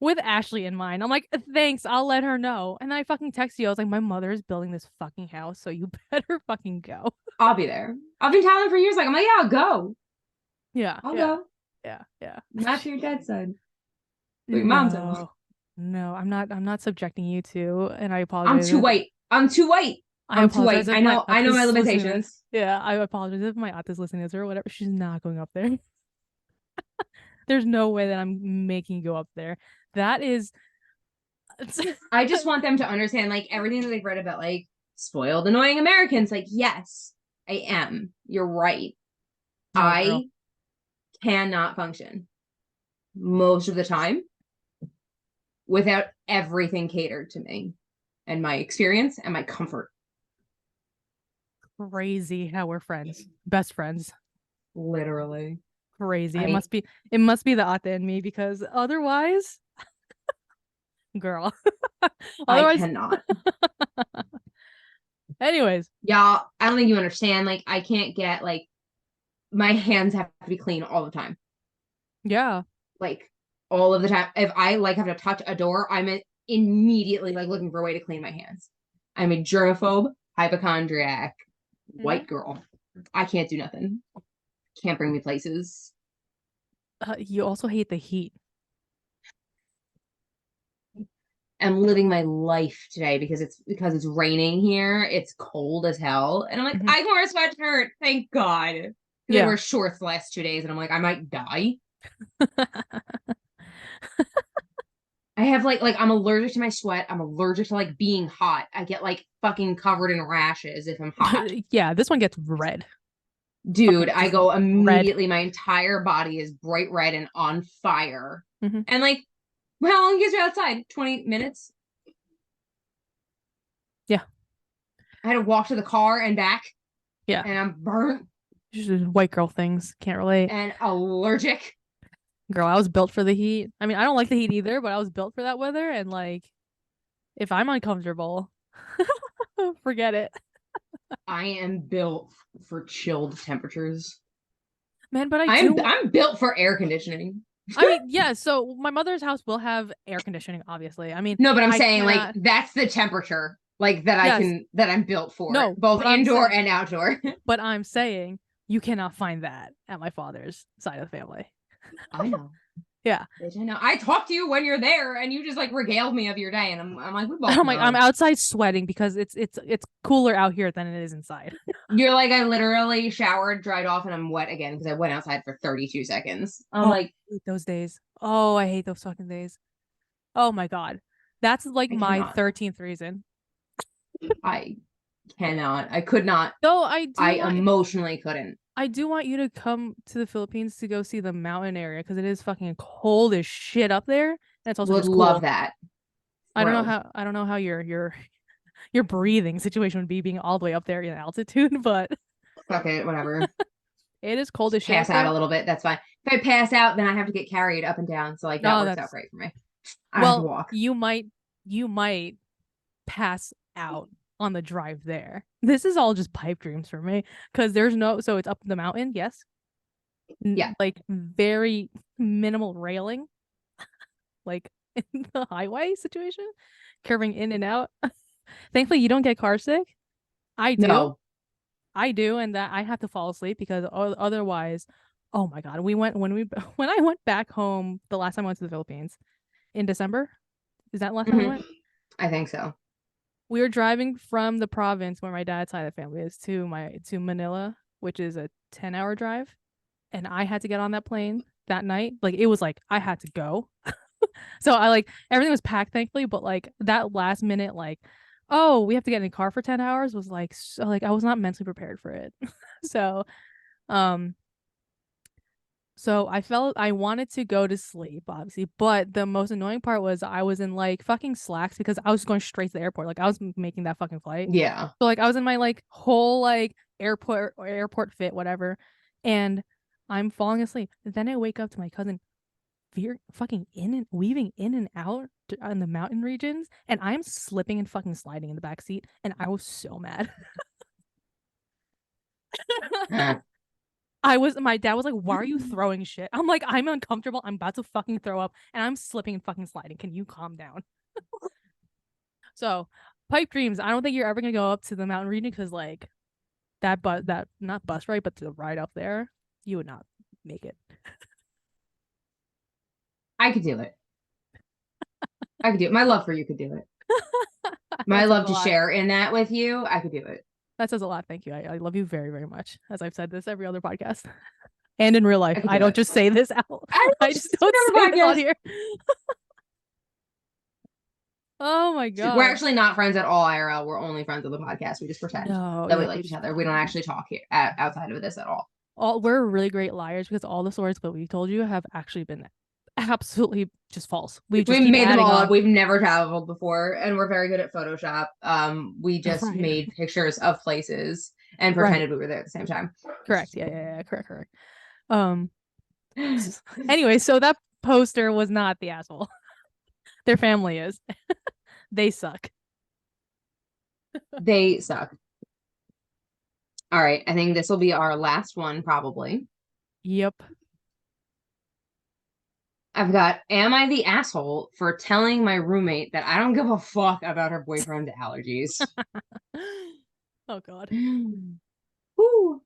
Speaker 2: with Ashley in mind. I'm like, thanks, I'll let her know. And I fucking text you. I was like, my mother is building this fucking house, so you better fucking go.
Speaker 1: I'll be there. I've been telling her for years. Like I'm like, yeah, I'll go.
Speaker 2: Yeah,
Speaker 1: I'll
Speaker 2: yeah,
Speaker 1: go.
Speaker 2: yeah, yeah.
Speaker 1: Not to your dad's side, but your mom's side.
Speaker 2: No, no, I'm not subjecting you to, and I
Speaker 1: I'm
Speaker 2: apologize
Speaker 1: too
Speaker 2: if
Speaker 1: white. I'm too white.
Speaker 2: I
Speaker 1: I'm too white.
Speaker 2: apologize if
Speaker 1: I
Speaker 2: my
Speaker 1: know.
Speaker 2: aunt
Speaker 1: I know my
Speaker 2: is listening to this.
Speaker 1: limitations.
Speaker 2: Yeah, I apologize if my aunt is listening to this or whatever. She's not going up there. There's no way that I'm making you go up there. That is
Speaker 1: I just want them to understand, like everything that they've read about, like spoiled, annoying Americans. Like, yes, I am. You're right.
Speaker 2: no, girl.
Speaker 1: I cannot function most of the time without everything catered to me and my experience and my comfort.
Speaker 2: Crazy how we're friends. Best friends.
Speaker 1: Literally.
Speaker 2: Crazy. It
Speaker 1: I
Speaker 2: must be it must be the Atta in me because otherwise, girl.
Speaker 1: I
Speaker 2: Otherwise,
Speaker 1: cannot.
Speaker 2: anyways.
Speaker 1: Y'all, I don't think you understand. Like, I can't get like my hands have to be clean all the time.
Speaker 2: Yeah.
Speaker 1: Like all of the time. If I like have to touch a door, immediately like looking for a way to clean my hands. I'm a germaphobe, hypochondriac,
Speaker 2: Mhm.
Speaker 1: white girl. I can't do nothing. Can't bring me places.
Speaker 2: You also hate the heat.
Speaker 1: I'm living my life today because it's raining here. It's cold as hell. And I'm like,
Speaker 2: Mhm.
Speaker 1: I can wear a sweatshirt. Thank God. Because I
Speaker 2: Yeah.
Speaker 1: wear shorts the last 2 days and I'm like, I might die. I have like I'm allergic to my sweat. I'm allergic to like being hot. I get like fucking covered in rashes if I'm hot.
Speaker 2: Yeah, this one gets red.
Speaker 1: Dude,
Speaker 2: Fucking
Speaker 1: I
Speaker 2: just
Speaker 1: go
Speaker 2: red.
Speaker 1: immediately. My entire body is bright red and on fire.
Speaker 2: Hmm.
Speaker 1: And like, how long is it outside? 20 minutes?
Speaker 2: Yeah.
Speaker 1: I had to walk to the car and back,
Speaker 2: Yeah.
Speaker 1: and I'm burnt
Speaker 2: Just white girl things. Can't relate.
Speaker 1: and allergic.
Speaker 2: Girl, I was built for the heat. I mean, I don't like the heat either, but I was built for that weather. And like, if I'm uncomfortable, forget it.
Speaker 1: I am built for chilled temperatures.
Speaker 2: Man, but
Speaker 1: I'm built for air conditioning.
Speaker 2: I mean, yeah, so my mother's house will have air conditioning, obviously. I mean,
Speaker 1: No, but I'm
Speaker 2: I
Speaker 1: saying like
Speaker 2: cannot,
Speaker 1: that's the temperature like
Speaker 2: yes,
Speaker 1: that I'm built for,
Speaker 2: no,
Speaker 1: both
Speaker 2: but I'm
Speaker 1: indoor
Speaker 2: saying,
Speaker 1: and outdoor.
Speaker 2: but I'm saying you cannot find that at my father's side of the family.
Speaker 1: I know.
Speaker 2: Yeah.
Speaker 1: Bitch, I know. I talk to you when you're there and you just like regale me of your day and I'm like, we both
Speaker 2: I'm like, I'm
Speaker 1: know.
Speaker 2: outside sweating because it's cooler out here than it is inside.
Speaker 1: You're like, I literally showered, dried off, and I'm wet again because I went outside for 32 seconds. I'm
Speaker 2: Oh,
Speaker 1: like,
Speaker 2: I hate those days. Oh, I hate those fucking days. Oh my God. That's like
Speaker 1: I
Speaker 2: my
Speaker 1: cannot.
Speaker 2: 13th reason.
Speaker 1: I cannot. I could not.
Speaker 2: Though
Speaker 1: I emotionally couldn't.
Speaker 2: I do want you to come to the Philippines to go see the mountain area because it is fucking cold as shit up there. And it's also
Speaker 1: Would
Speaker 2: just
Speaker 1: love
Speaker 2: cool.
Speaker 1: that. Thrilled.
Speaker 2: I don't know how your breathing situation would be being all the way up there in altitude, but
Speaker 1: Fuck it, whatever.
Speaker 2: it is cold as
Speaker 1: Just
Speaker 2: shit up
Speaker 1: pass out a
Speaker 2: there.
Speaker 1: little bit. That's fine. If I pass out, then I have to get carried up and down. So like that
Speaker 2: No,
Speaker 1: works out
Speaker 2: that's
Speaker 1: great for me. I have to
Speaker 2: well,
Speaker 1: walk.
Speaker 2: you might pass out on the drive there. This is all just pipe dreams for me because there's no so it's up the mountain, yes.
Speaker 1: Yeah.
Speaker 2: Like very minimal railing, like in the highway situation, curving in and out. Thankfully, you don't get car sick. I do.
Speaker 1: No.
Speaker 2: I do, and that I have to fall asleep because otherwise, oh my God, we went when we when I went back home the last time I went to the Philippines in December. Is that the last time we
Speaker 1: Hmm.
Speaker 2: went?
Speaker 1: I think so.
Speaker 2: We were driving from the province where my dad's side of the family is to Manila, which is a 10-hour drive, and I had to get on that plane that night. Like it was like I had to go. So I like everything was packed thankfully, but like that last minute like oh, we have to get in a car for 10 hours was like so like I was not mentally prepared for it. So um so I felt I wanted to go to sleep, obviously, but the most annoying part was I was in like fucking slacks because I was going straight to the airport. Like I was making that fucking flight.
Speaker 1: Yeah.
Speaker 2: So like I was in my like whole like airport fit, whatever, and I'm falling asleep. Then I wake up to my cousin fucking weaving in and out in the mountain regions, and I'm slipping and fucking sliding in the back seat, and I was so mad. My dad was like, why are you throwing shit? I'm like, I'm uncomfortable. I'm about to fucking throw up and I'm slipping and fucking sliding. Can you calm down? So, pipe dreams. I don't think you're ever gonna go up to the mountain region because like that not bus ride, but the ride up there, you would not make it.
Speaker 1: I could do it. I could do it. My love for you could do it. My
Speaker 2: That says
Speaker 1: love
Speaker 2: a
Speaker 1: to
Speaker 2: lot.
Speaker 1: share in that with you, I could do it.
Speaker 2: That says a lot. Thank you. I love you very, very much. As I've said this every other podcast. And in real life.
Speaker 1: I could
Speaker 2: I
Speaker 1: do
Speaker 2: don't
Speaker 1: it.
Speaker 2: just say this out.
Speaker 1: I
Speaker 2: I
Speaker 1: don't
Speaker 2: just
Speaker 1: just do
Speaker 2: don't
Speaker 1: it
Speaker 2: say
Speaker 1: on the
Speaker 2: this on
Speaker 1: podcast.
Speaker 2: here. Oh my
Speaker 1: We're
Speaker 2: god.
Speaker 1: actually not friends at all, IRL. We're only friends on the podcast. We just pretend
Speaker 2: No,
Speaker 1: that we
Speaker 2: yeah,
Speaker 1: like each other. We don't actually talk here outside of this at all.
Speaker 2: we're really great liars because all the stories that we told you have actually been absolutely just false. We just
Speaker 1: We
Speaker 2: keep
Speaker 1: made them
Speaker 2: adding
Speaker 1: all up.
Speaker 2: on.
Speaker 1: We've never traveled before, and we're very good at Photoshop. We just
Speaker 2: Right.
Speaker 1: made pictures of places and
Speaker 2: Right.
Speaker 1: pretended we were there at the same time.
Speaker 2: Correct. Yeah. Correct. Um anyway, so that poster was not the asshole. Their family is. They suck.
Speaker 1: They suck. All right, I think this will be our last one, probably.
Speaker 2: Yep.
Speaker 1: I've got, am I the asshole for telling my roommate that I don't give a fuck about her boyfriend's allergies?
Speaker 2: Oh god.
Speaker 1: Woo.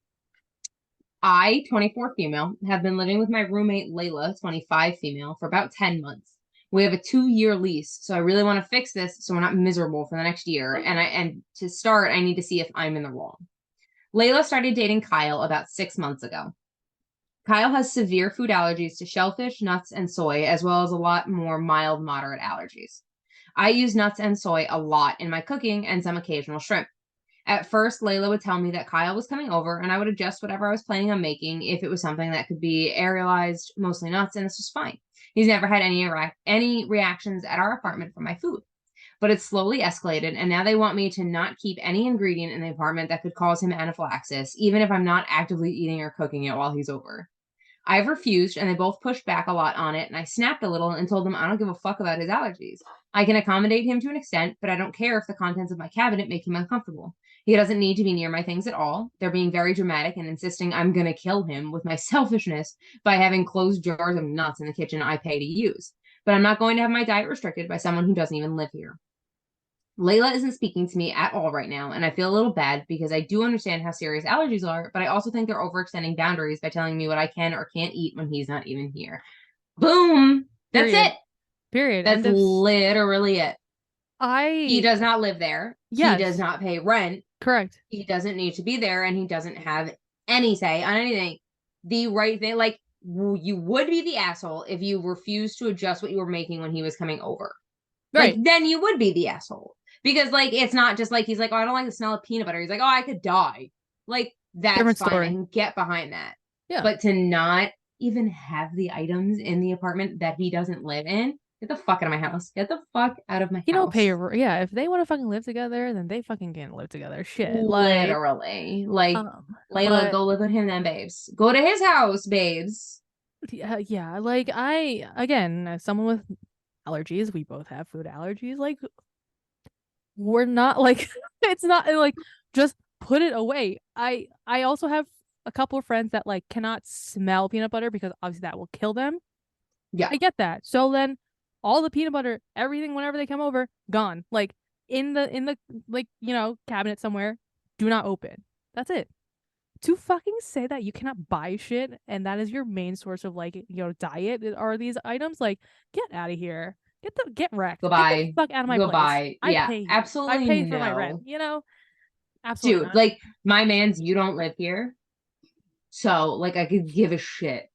Speaker 1: I, 24 female, have been living with my roommate Layla, 25 female, for about 10 months. We have a 2-year lease, so I really want to fix this so we're not miserable for the next year. And to start, I need to see if I'm in the wrong. Layla started dating Kyle about 6 months ago. Kyle has severe food allergies to shellfish, nuts, and soy, as well as a lot more mild, moderate allergies. I use nuts and soy a lot in my cooking and some occasional shrimp. At first, Layla would tell me that Kyle was coming over and I would adjust whatever I was planning on making if it was something that could be aerialized, mostly nuts, and this was fine. He's never had any reactions at our apartment from my food. But it's slowly escalated, and now they want me to not keep any ingredient in the apartment that could cause him anaphylaxis, even if I'm not actively eating or cooking it while he's over. I've refused, and they both pushed back a lot on it, and I snapped a little and told them I don't give a fuck about his allergies. I can accommodate him to an extent, but I don't care if the contents of my cabinet make him uncomfortable. He doesn't need to be near my things at all. They're being very dramatic and insisting I'm gonna kill him with my selfishness by having closed jars of nuts in the kitchen I pay to use. But I'm not going to have my diet restricted by someone who doesn't even live here. Layla isn't speaking to me at all right now, and I feel a little bad because I do understand how serious allergies are, but I also think they're overextending boundaries by telling me what I can or can't eat when he's not even here. Boom! That's
Speaker 2: Period.
Speaker 1: it.
Speaker 2: Period.
Speaker 1: That's
Speaker 2: End of
Speaker 1: literally it. He
Speaker 2: I
Speaker 1: does not live there. He does
Speaker 2: yes.
Speaker 1: not pay rent.
Speaker 2: Correct.
Speaker 1: He doesn't need to be there, and he doesn't have any say on anything. The right thing, like, you would be the asshole if you refused to adjust what you were making when he was coming over. Like,
Speaker 2: Right.
Speaker 1: then you would be the asshole. Because, like, it's not just like he's like, oh, I don't like the smell of peanut butter. He's like, oh, I could die. Like, that's
Speaker 2: Different
Speaker 1: fine. I
Speaker 2: story.
Speaker 1: can get behind that.
Speaker 2: Yeah.
Speaker 1: But to not even have the items in the apartment that he doesn't live in, get the fuck out of my house. Get the fuck out of my
Speaker 2: You don't pay
Speaker 1: house.
Speaker 2: your yeah, if they want to fucking live together, then they fucking can live together. Shit. Like
Speaker 1: Literally. Like, Layla,
Speaker 2: but
Speaker 1: go live with him then, babes. Go to his house, babes.
Speaker 2: yeah, like I again, as someone with allergies, we both have food allergies, like we're not like it's not like just put it away. I also have a couple of friends that like cannot smell peanut butter because obviously that will kill them.
Speaker 1: Yeah.
Speaker 2: I get that. So then all the peanut butter, everything whenever they come over, gone. Like in the like, cabinet somewhere, do not open. That's it. To fucking say that you cannot buy shit and that is your main source of like, diet are these items, like get out of here. Get wrecked. Get the
Speaker 1: Goodbye.
Speaker 2: fuck out of my place.
Speaker 1: Goodbye.
Speaker 2: I
Speaker 1: Yeah,
Speaker 2: pay you. I
Speaker 1: absolutely
Speaker 2: pay for my rent,
Speaker 1: no.
Speaker 2: Absolutely
Speaker 1: Dude,
Speaker 2: not.
Speaker 1: like, my man's, you don't live here. So, like, I could give a shit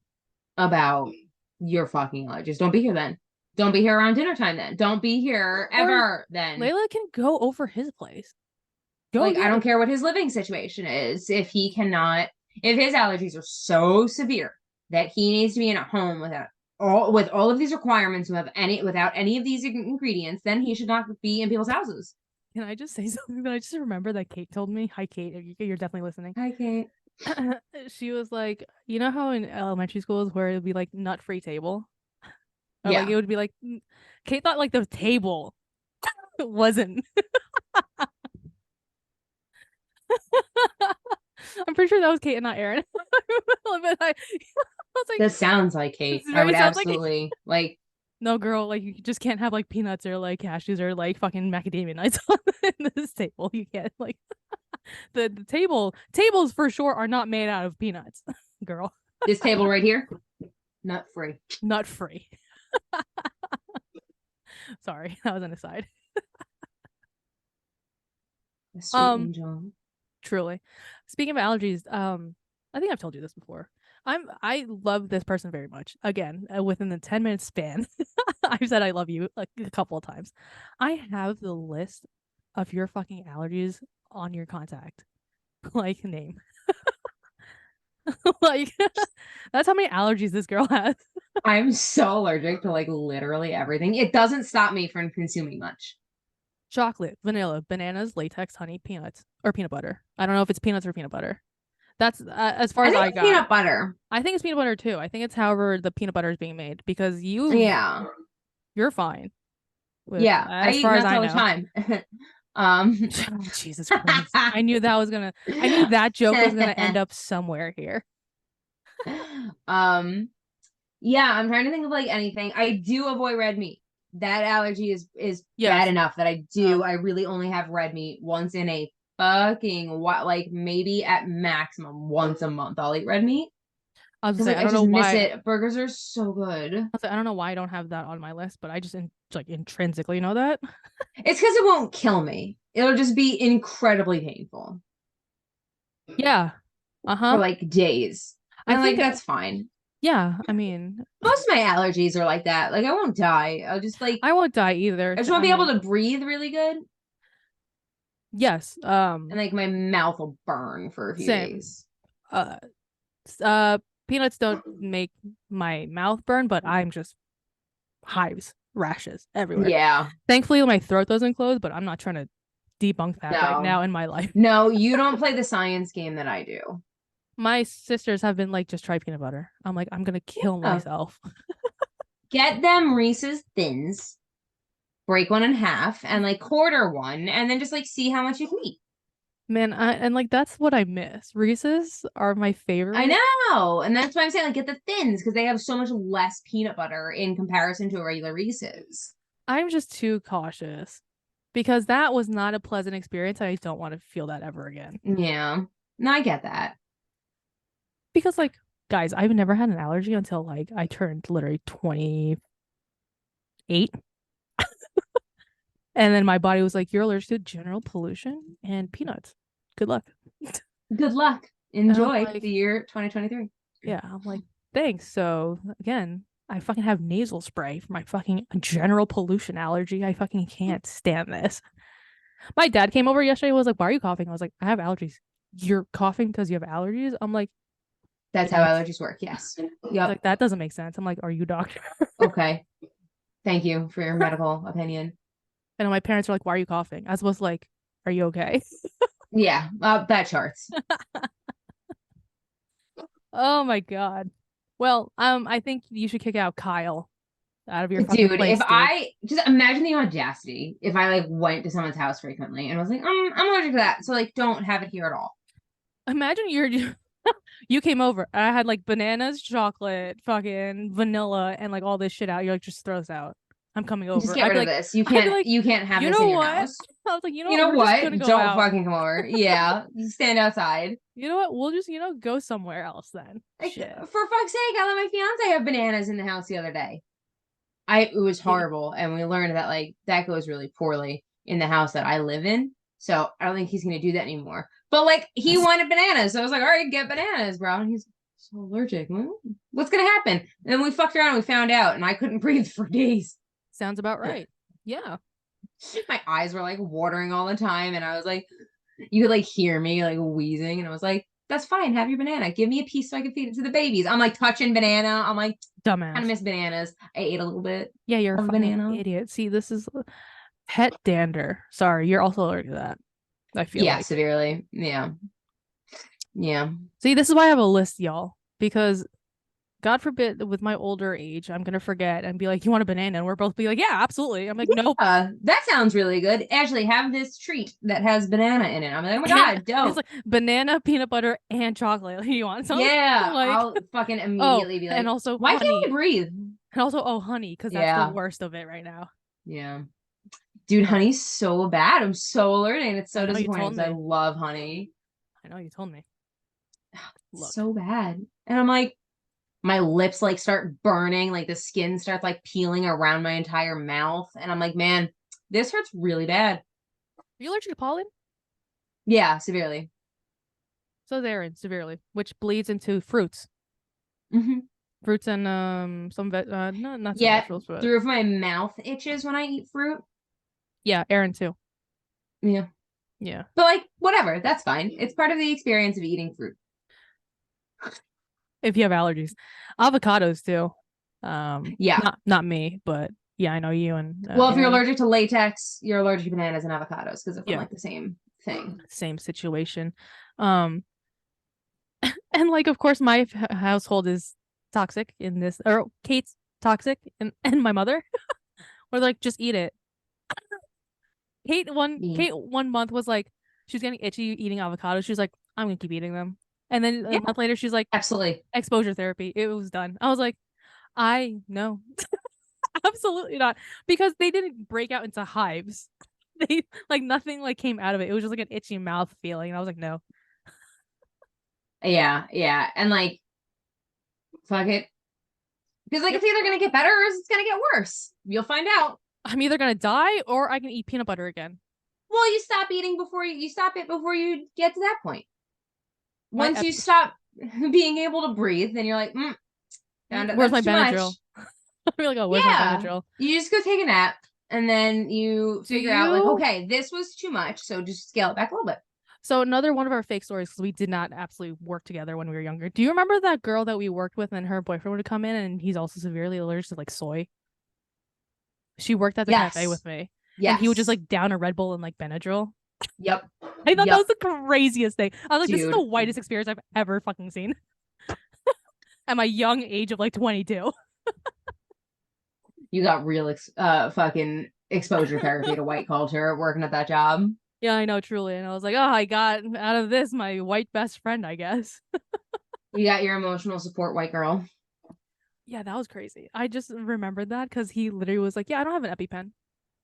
Speaker 1: about your fucking allergies. Don't be here then. Don't be here around dinner time then. Don't be here
Speaker 2: Or
Speaker 1: ever then.
Speaker 2: Layla can go over his place. Go
Speaker 1: Like, I
Speaker 2: get
Speaker 1: don't care what his living situation is. If he cannot, if his allergies are so severe that he needs to be in a home with all of these requirements without any of these ingredients, then he should not be in people's houses.
Speaker 2: Can I just say something that I just remember that Kate told me? Hi, Kate. You're definitely listening.
Speaker 1: I can't.
Speaker 2: She was like, you know how in elementary schools where it'd be like nut free table? Or like
Speaker 1: Yeah.
Speaker 2: it would be like Kate thought like the table wasn't. I'm pretty sure that was Kate and not Aaron. But I was like,
Speaker 1: This sounds like Kate.
Speaker 2: this
Speaker 1: I
Speaker 2: very
Speaker 1: would
Speaker 2: sounds like
Speaker 1: absolutely like
Speaker 2: no girl, like you just can't have like peanuts or like cashews or like fucking macadamia nuts on this table. You can't like the tables for sure are not made out of peanuts, girl.
Speaker 1: this table right here, nut free.
Speaker 2: Nut free. Sorry, that was an aside.
Speaker 1: A sweet
Speaker 2: Um,
Speaker 1: angel.
Speaker 2: truly. Speaking of allergies, I think I've told you this before. I love this person very much. Again, within the 10-minute span, I've said I love you like a couple of times. I have the list of your fucking allergies on your contact like name. Like that's how many allergies this girl has.
Speaker 1: I'm so allergic to like literally everything. It doesn't stop me from consuming much.
Speaker 2: Chocolate, vanilla, bananas, latex, honey, peanuts, or peanut butter. I don't know if it's peanuts or peanut butter. That's as far
Speaker 1: I
Speaker 2: as
Speaker 1: think
Speaker 2: I
Speaker 1: it's
Speaker 2: got.
Speaker 1: peanut butter.
Speaker 2: I think it's peanut butter too. I think it's however the peanut butter is being made because
Speaker 1: Yeah.
Speaker 2: you're fine with
Speaker 1: Yeah. I
Speaker 2: as
Speaker 1: eat
Speaker 2: far as
Speaker 1: nuts
Speaker 2: I
Speaker 1: all the
Speaker 2: know.
Speaker 1: time. um
Speaker 2: Jesus Christ. I knew that joke was gonna end up somewhere here.
Speaker 1: um yeah, I'm trying to think of like anything. I do avoid red meat. That allergy is bad
Speaker 2: Yes.
Speaker 1: enough that I really only have red meat once in a fucking what, like maybe at maximum once a month I'll eat red meat.
Speaker 2: I was gonna
Speaker 1: Because
Speaker 2: say
Speaker 1: like
Speaker 2: I
Speaker 1: I
Speaker 2: don't know
Speaker 1: just miss
Speaker 2: why
Speaker 1: it. Burgers are so good.
Speaker 2: I don't know why I don't have that on my list, but I just like intrinsically know that.
Speaker 1: It's because it won't kill me. It'll just be incredibly painful
Speaker 2: Yeah.
Speaker 1: for
Speaker 2: Uh-huh.
Speaker 1: like days. And
Speaker 2: I
Speaker 1: I'm like,
Speaker 2: think
Speaker 1: that's fine.
Speaker 2: yeah, I mean,
Speaker 1: Most of my allergies are like that. Like I won't die. I'll just like
Speaker 2: I won't die either.
Speaker 1: I just want
Speaker 2: I
Speaker 1: to be able
Speaker 2: mean,
Speaker 1: to breathe really good.
Speaker 2: yes.
Speaker 1: And like my mouth will burn for a few
Speaker 2: Same.
Speaker 1: days.
Speaker 2: Uh uh peanuts don't make my mouth burn, but I'm just hives, rashes everywhere.
Speaker 1: Yeah.
Speaker 2: Thankfully my throat doesn't close, but I'm not trying to debunk that right
Speaker 1: No.
Speaker 2: now in my life.
Speaker 1: No, you don't play the science game that I do.
Speaker 2: My sisters have been like, just try peanut butter. I'm like, I'm gonna kill
Speaker 1: Oh,
Speaker 2: myself.
Speaker 1: get them Reese's Thins, break one in half, and like quarter one, and then just like see how much you can eat.
Speaker 2: Man, and like that's what I miss. Reese's are my
Speaker 1: I
Speaker 2: favorite.
Speaker 1: know. And that's why I'm saying like get the Thins because they have so much less peanut butter in comparison to a regular Reese's.
Speaker 2: I'm just too cautious because that was not a pleasant experience. I don't want to feel that ever again.
Speaker 1: Yeah. No, I get that.
Speaker 2: Because like guys, I've never had an allergy until like I turned literally 28. And then my body was like, you're allergic to general pollution and peanuts. Good luck.
Speaker 1: Good luck.
Speaker 2: And I'm
Speaker 1: Enjoy
Speaker 2: like,
Speaker 1: the year 2023.
Speaker 2: yeah, I'm like, thanks. So again, I fucking have nasal spray for my fucking general pollution allergy. I fucking can't stand this. My dad came over yesterday and was like, why are you coughing? I was like, I have allergies. You're coughing because you have allergies? I'm like,
Speaker 1: That's how
Speaker 2: yes.
Speaker 1: allergies work. Yes.
Speaker 2: He's
Speaker 1: Yep.
Speaker 2: like, that doesn't make sense. I'm like, are you a doctor?
Speaker 1: Okay. Thank you for your medical opinion.
Speaker 2: And my parents are like, why are you coughing? I was like, are you okay?
Speaker 1: Yeah, that charts.
Speaker 2: Oh my God. Well, I think you should kick out Kyle out of your fucking
Speaker 1: Dude, if
Speaker 2: place, dude.
Speaker 1: I just imagine the audacity if I like went to someone's house frequently and was like, I'm allergic to that. So like don't have it here at all.
Speaker 2: Imagine you came over. I had like bananas, chocolate, fucking vanilla, and like all this shit out. You're like, just throw this out. I'm coming
Speaker 1: Just
Speaker 2: over.
Speaker 1: get rid of this. You
Speaker 2: I'd be
Speaker 1: can't
Speaker 2: like,
Speaker 1: you can't have
Speaker 2: you
Speaker 1: this
Speaker 2: know
Speaker 1: in your
Speaker 2: what?
Speaker 1: house.
Speaker 2: I was like, you know
Speaker 1: You
Speaker 2: what?
Speaker 1: know
Speaker 2: We're just
Speaker 1: what?
Speaker 2: gonna go
Speaker 1: Don't
Speaker 2: out.
Speaker 1: fucking come over. Yeah. You stand outside.
Speaker 2: You know what? We'll just, go somewhere else then.
Speaker 1: Like
Speaker 2: Shit.
Speaker 1: for fuck's sake, I let my fiance have bananas in the house the other day. It was
Speaker 2: Yeah.
Speaker 1: horrible. And we learned that like that goes really poorly in the house that I live in. So I don't think he's gonna do that anymore. But like he wanted bananas. So I was like, all right, get bananas, bro. And he's so allergic. Well, what's gonna happen? And then we fucked around and we found out, and I couldn't breathe for days.
Speaker 2: Sounds about right. Yeah.
Speaker 1: My eyes were like watering all the time, and I was like, you could like hear me like wheezing, and I was like, that's fine, have your banana. Give me a piece so I can feed it to the babies. I'm like touching banana. I'm like, kind of
Speaker 2: Dumbass.
Speaker 1: miss bananas. I ate a little bit
Speaker 2: Yeah, you're a
Speaker 1: of
Speaker 2: fucking
Speaker 1: banana.
Speaker 2: idiot. See, this is pet dander. Sorry, you're also allergic to that. I feel
Speaker 1: Yeah,
Speaker 2: like.
Speaker 1: severely. Yeah. Yeah.
Speaker 2: See, this is why I have a list, y'all, because God forbid, with my older age, I'm gonna forget and be like, "You want a banana?" And we're both be like, "Yeah, absolutely." I'm like, "Nope."
Speaker 1: That sounds really good. Ashley, have this treat that has banana in it. I'm like, oh my
Speaker 2: And
Speaker 1: God,
Speaker 2: it's
Speaker 1: dope.
Speaker 2: like banana, peanut butter, and chocolate. You want some?
Speaker 1: Yeah,
Speaker 2: Like,
Speaker 1: I'll fucking
Speaker 2: oh,
Speaker 1: immediately be
Speaker 2: and
Speaker 1: like,
Speaker 2: also
Speaker 1: why can't
Speaker 2: honey,
Speaker 1: we breathe?
Speaker 2: and also oh honey, because that's the
Speaker 1: Yeah,
Speaker 2: worst of it right now.
Speaker 1: yeah. Dude,
Speaker 2: Uh,
Speaker 1: honey's so bad. I'm so allergic and it's
Speaker 2: I
Speaker 1: so
Speaker 2: know you
Speaker 1: disappointing
Speaker 2: told
Speaker 1: because I
Speaker 2: me.
Speaker 1: love honey.
Speaker 2: I know you told me.
Speaker 1: It's
Speaker 2: Look,
Speaker 1: so bad. And I'm like, my lips like start burning, like the skin starts like peeling around my entire mouth. And I'm like, man, this hurts really bad.
Speaker 2: are you allergic to pollen?
Speaker 1: Yeah, severely.
Speaker 2: So therein severely, which bleeds into fruits,
Speaker 1: Hmm.
Speaker 2: fruits and some no, not some
Speaker 1: Yeah,
Speaker 2: vegetables, but
Speaker 1: through my mouth itches when I eat fruit.
Speaker 2: yeah, Aaron too.
Speaker 1: Yeah.
Speaker 2: Yeah,
Speaker 1: But like, whatever, that's fine. It's part of the experience of eating fruit.
Speaker 2: if you have allergies, avocados too.
Speaker 1: Yeah.
Speaker 2: Not me, but yeah, I know you and
Speaker 1: Well, if you're
Speaker 2: Aaron.
Speaker 1: allergic to latex, you're allergic to bananas and avocados because they're from
Speaker 2: Yeah,
Speaker 1: like the same thing.
Speaker 2: same situation. Um, and like, of course, my household is toxic in this, or Kate's toxic, and my mother, or like, just eat it.
Speaker 1: Mm.
Speaker 2: Kate 1 month was like, she was getting itchy eating avocados. She was like, I'm gonna keep eating them. And then a
Speaker 1: Yeah,
Speaker 2: month later, she's like,
Speaker 1: absolutely.
Speaker 2: exposure therapy. It was done. I was like, I know, absolutely not, because they didn't break out into hives. They like nothing like came out of it. It was just like an itchy mouth feeling. And I was like, no.
Speaker 1: Yeah, yeah. And like, fuck it. Because like
Speaker 2: Yep.
Speaker 1: it's either gonna get better or it's gonna get worse. You'll find out.
Speaker 2: I'm either gonna die or I can eat peanut butter again.
Speaker 1: Well, you stop eating before you stop it before you get to that point.
Speaker 2: My
Speaker 1: Once you stop being able to breathe, then you're like,
Speaker 2: where's my
Speaker 1: that's too
Speaker 2: Benadryl?
Speaker 1: much.
Speaker 2: I'm like, oh, where's my
Speaker 1: Yeah.
Speaker 2: Benadryl?
Speaker 1: You just go take a nap and then you
Speaker 2: Do
Speaker 1: figure out like,
Speaker 2: you?
Speaker 1: okay, this was too much, so just scale it back a little bit.
Speaker 2: So another one of our fake stories, because we did not absolutely work together when we were younger. Do you remember that girl that we worked with and her boyfriend would come in and he's also severely allergic to like soy? She worked at the cafe
Speaker 1: Yes.
Speaker 2: with me and he would just
Speaker 1: Yes.
Speaker 2: like down a Red Bull and like Benadryl.
Speaker 1: Yep.
Speaker 2: I thought that
Speaker 1: Yep.
Speaker 2: was the craziest thing. I was like, this is the
Speaker 1: Dude,
Speaker 2: whitest experience I've ever fucking seen at my young age of like 22.
Speaker 1: you got real fucking exposure therapy to white culture working at that job.
Speaker 2: Yeah, I know, truly. And I was like, oh, I got out of this my white best friend, I guess.
Speaker 1: You got your emotional support white girl.
Speaker 2: Yeah, that was crazy. I just remembered that because he literally was like, yeah, I don't have an EpiPen.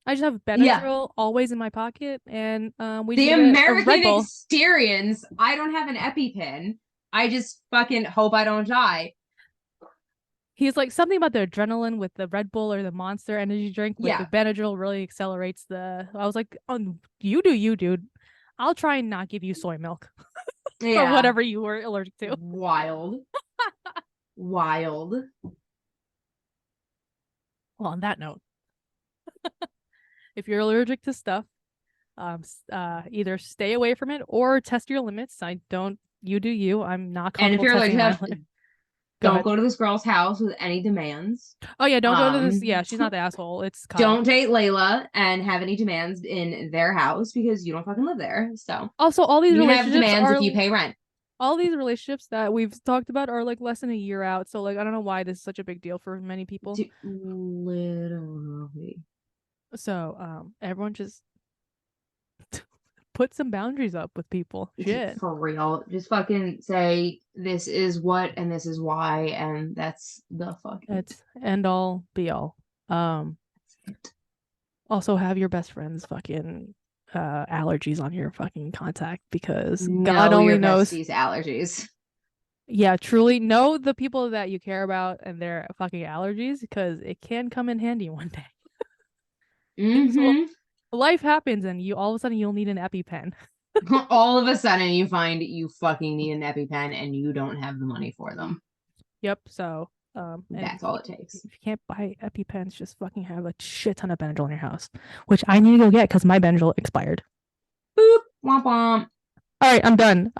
Speaker 2: I just have
Speaker 1: Yeah.
Speaker 2: Benadryl always in my pocket, and we just
Speaker 1: The
Speaker 2: need a Red
Speaker 1: American
Speaker 2: Bull.
Speaker 1: experience. I don't have an EpiPen. I just fucking hope I don't die.
Speaker 2: He's like something about the adrenaline with the Red Bull or the Monster energy drink with the
Speaker 1: Yeah.
Speaker 2: Benadryl really accelerates the. I was like, you do you, dude. I'll try and not give you soy milk or
Speaker 1: Yeah.
Speaker 2: whatever you were allergic to.
Speaker 1: Wild. Wild.
Speaker 2: Well, on that note, if you're allergic to stuff, either stay away from it or test your limits. I don't. You do you. I'm not
Speaker 1: And if
Speaker 2: comfortable
Speaker 1: you're
Speaker 2: testing
Speaker 1: allergic,
Speaker 2: my limits. Go
Speaker 1: don't
Speaker 2: ahead.
Speaker 1: go to this girl's house with any demands.
Speaker 2: Oh yeah, don't go to this.
Speaker 1: Um,
Speaker 2: Yeah, she's not the asshole. It's Kyle.
Speaker 1: don't date Layla and have any demands in their house because you don't fucking live there. So
Speaker 2: Also,
Speaker 1: you can have demands if you pay rent.
Speaker 2: all these relationships that we've talked about are like less than a year out. So like I don't know why this is such a big deal for many people.
Speaker 1: Literally.
Speaker 2: So everyone just put some boundaries up with people. Shit.
Speaker 1: For real. Just fucking say this is what and this is why, and that's the fucking
Speaker 2: It's end all be all. Um also have your best friend's fucking allergies on your fucking contact because God
Speaker 1: know
Speaker 2: only
Speaker 1: your
Speaker 2: knows.
Speaker 1: bestie's allergies.
Speaker 2: Yeah, truly know the people that you care about and their fucking allergies because it can come in handy one day. Things will
Speaker 1: Mm-hmm.
Speaker 2: life happens and you all of a sudden you'll need an EpiPen.
Speaker 1: All of a sudden you find you fucking need an EpiPen and you don't have the money for them.
Speaker 2: Yep. So and
Speaker 1: That's all it takes.
Speaker 2: if you can't buy EpiPens, just fucking have a shit ton of Benadryl in your house, which I need to go get because my Benadryl expired.
Speaker 1: Boop. Womp womp.
Speaker 2: All right, I'm done.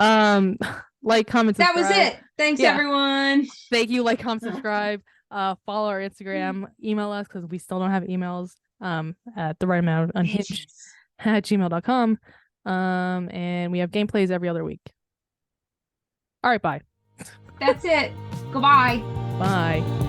Speaker 2: Like, comment,
Speaker 1: That was
Speaker 2: subscribe.
Speaker 1: it. Thanks,
Speaker 2: Yeah.
Speaker 1: Everyone.
Speaker 2: Thank you. Like, comment, subscribe. Follow our Instagram. Email us because we still don't have emails. At the right amount of unhinged at gmail.com. And we have gameplays every other week. All right, bye.
Speaker 1: That's it. Goodbye.
Speaker 2: Bye.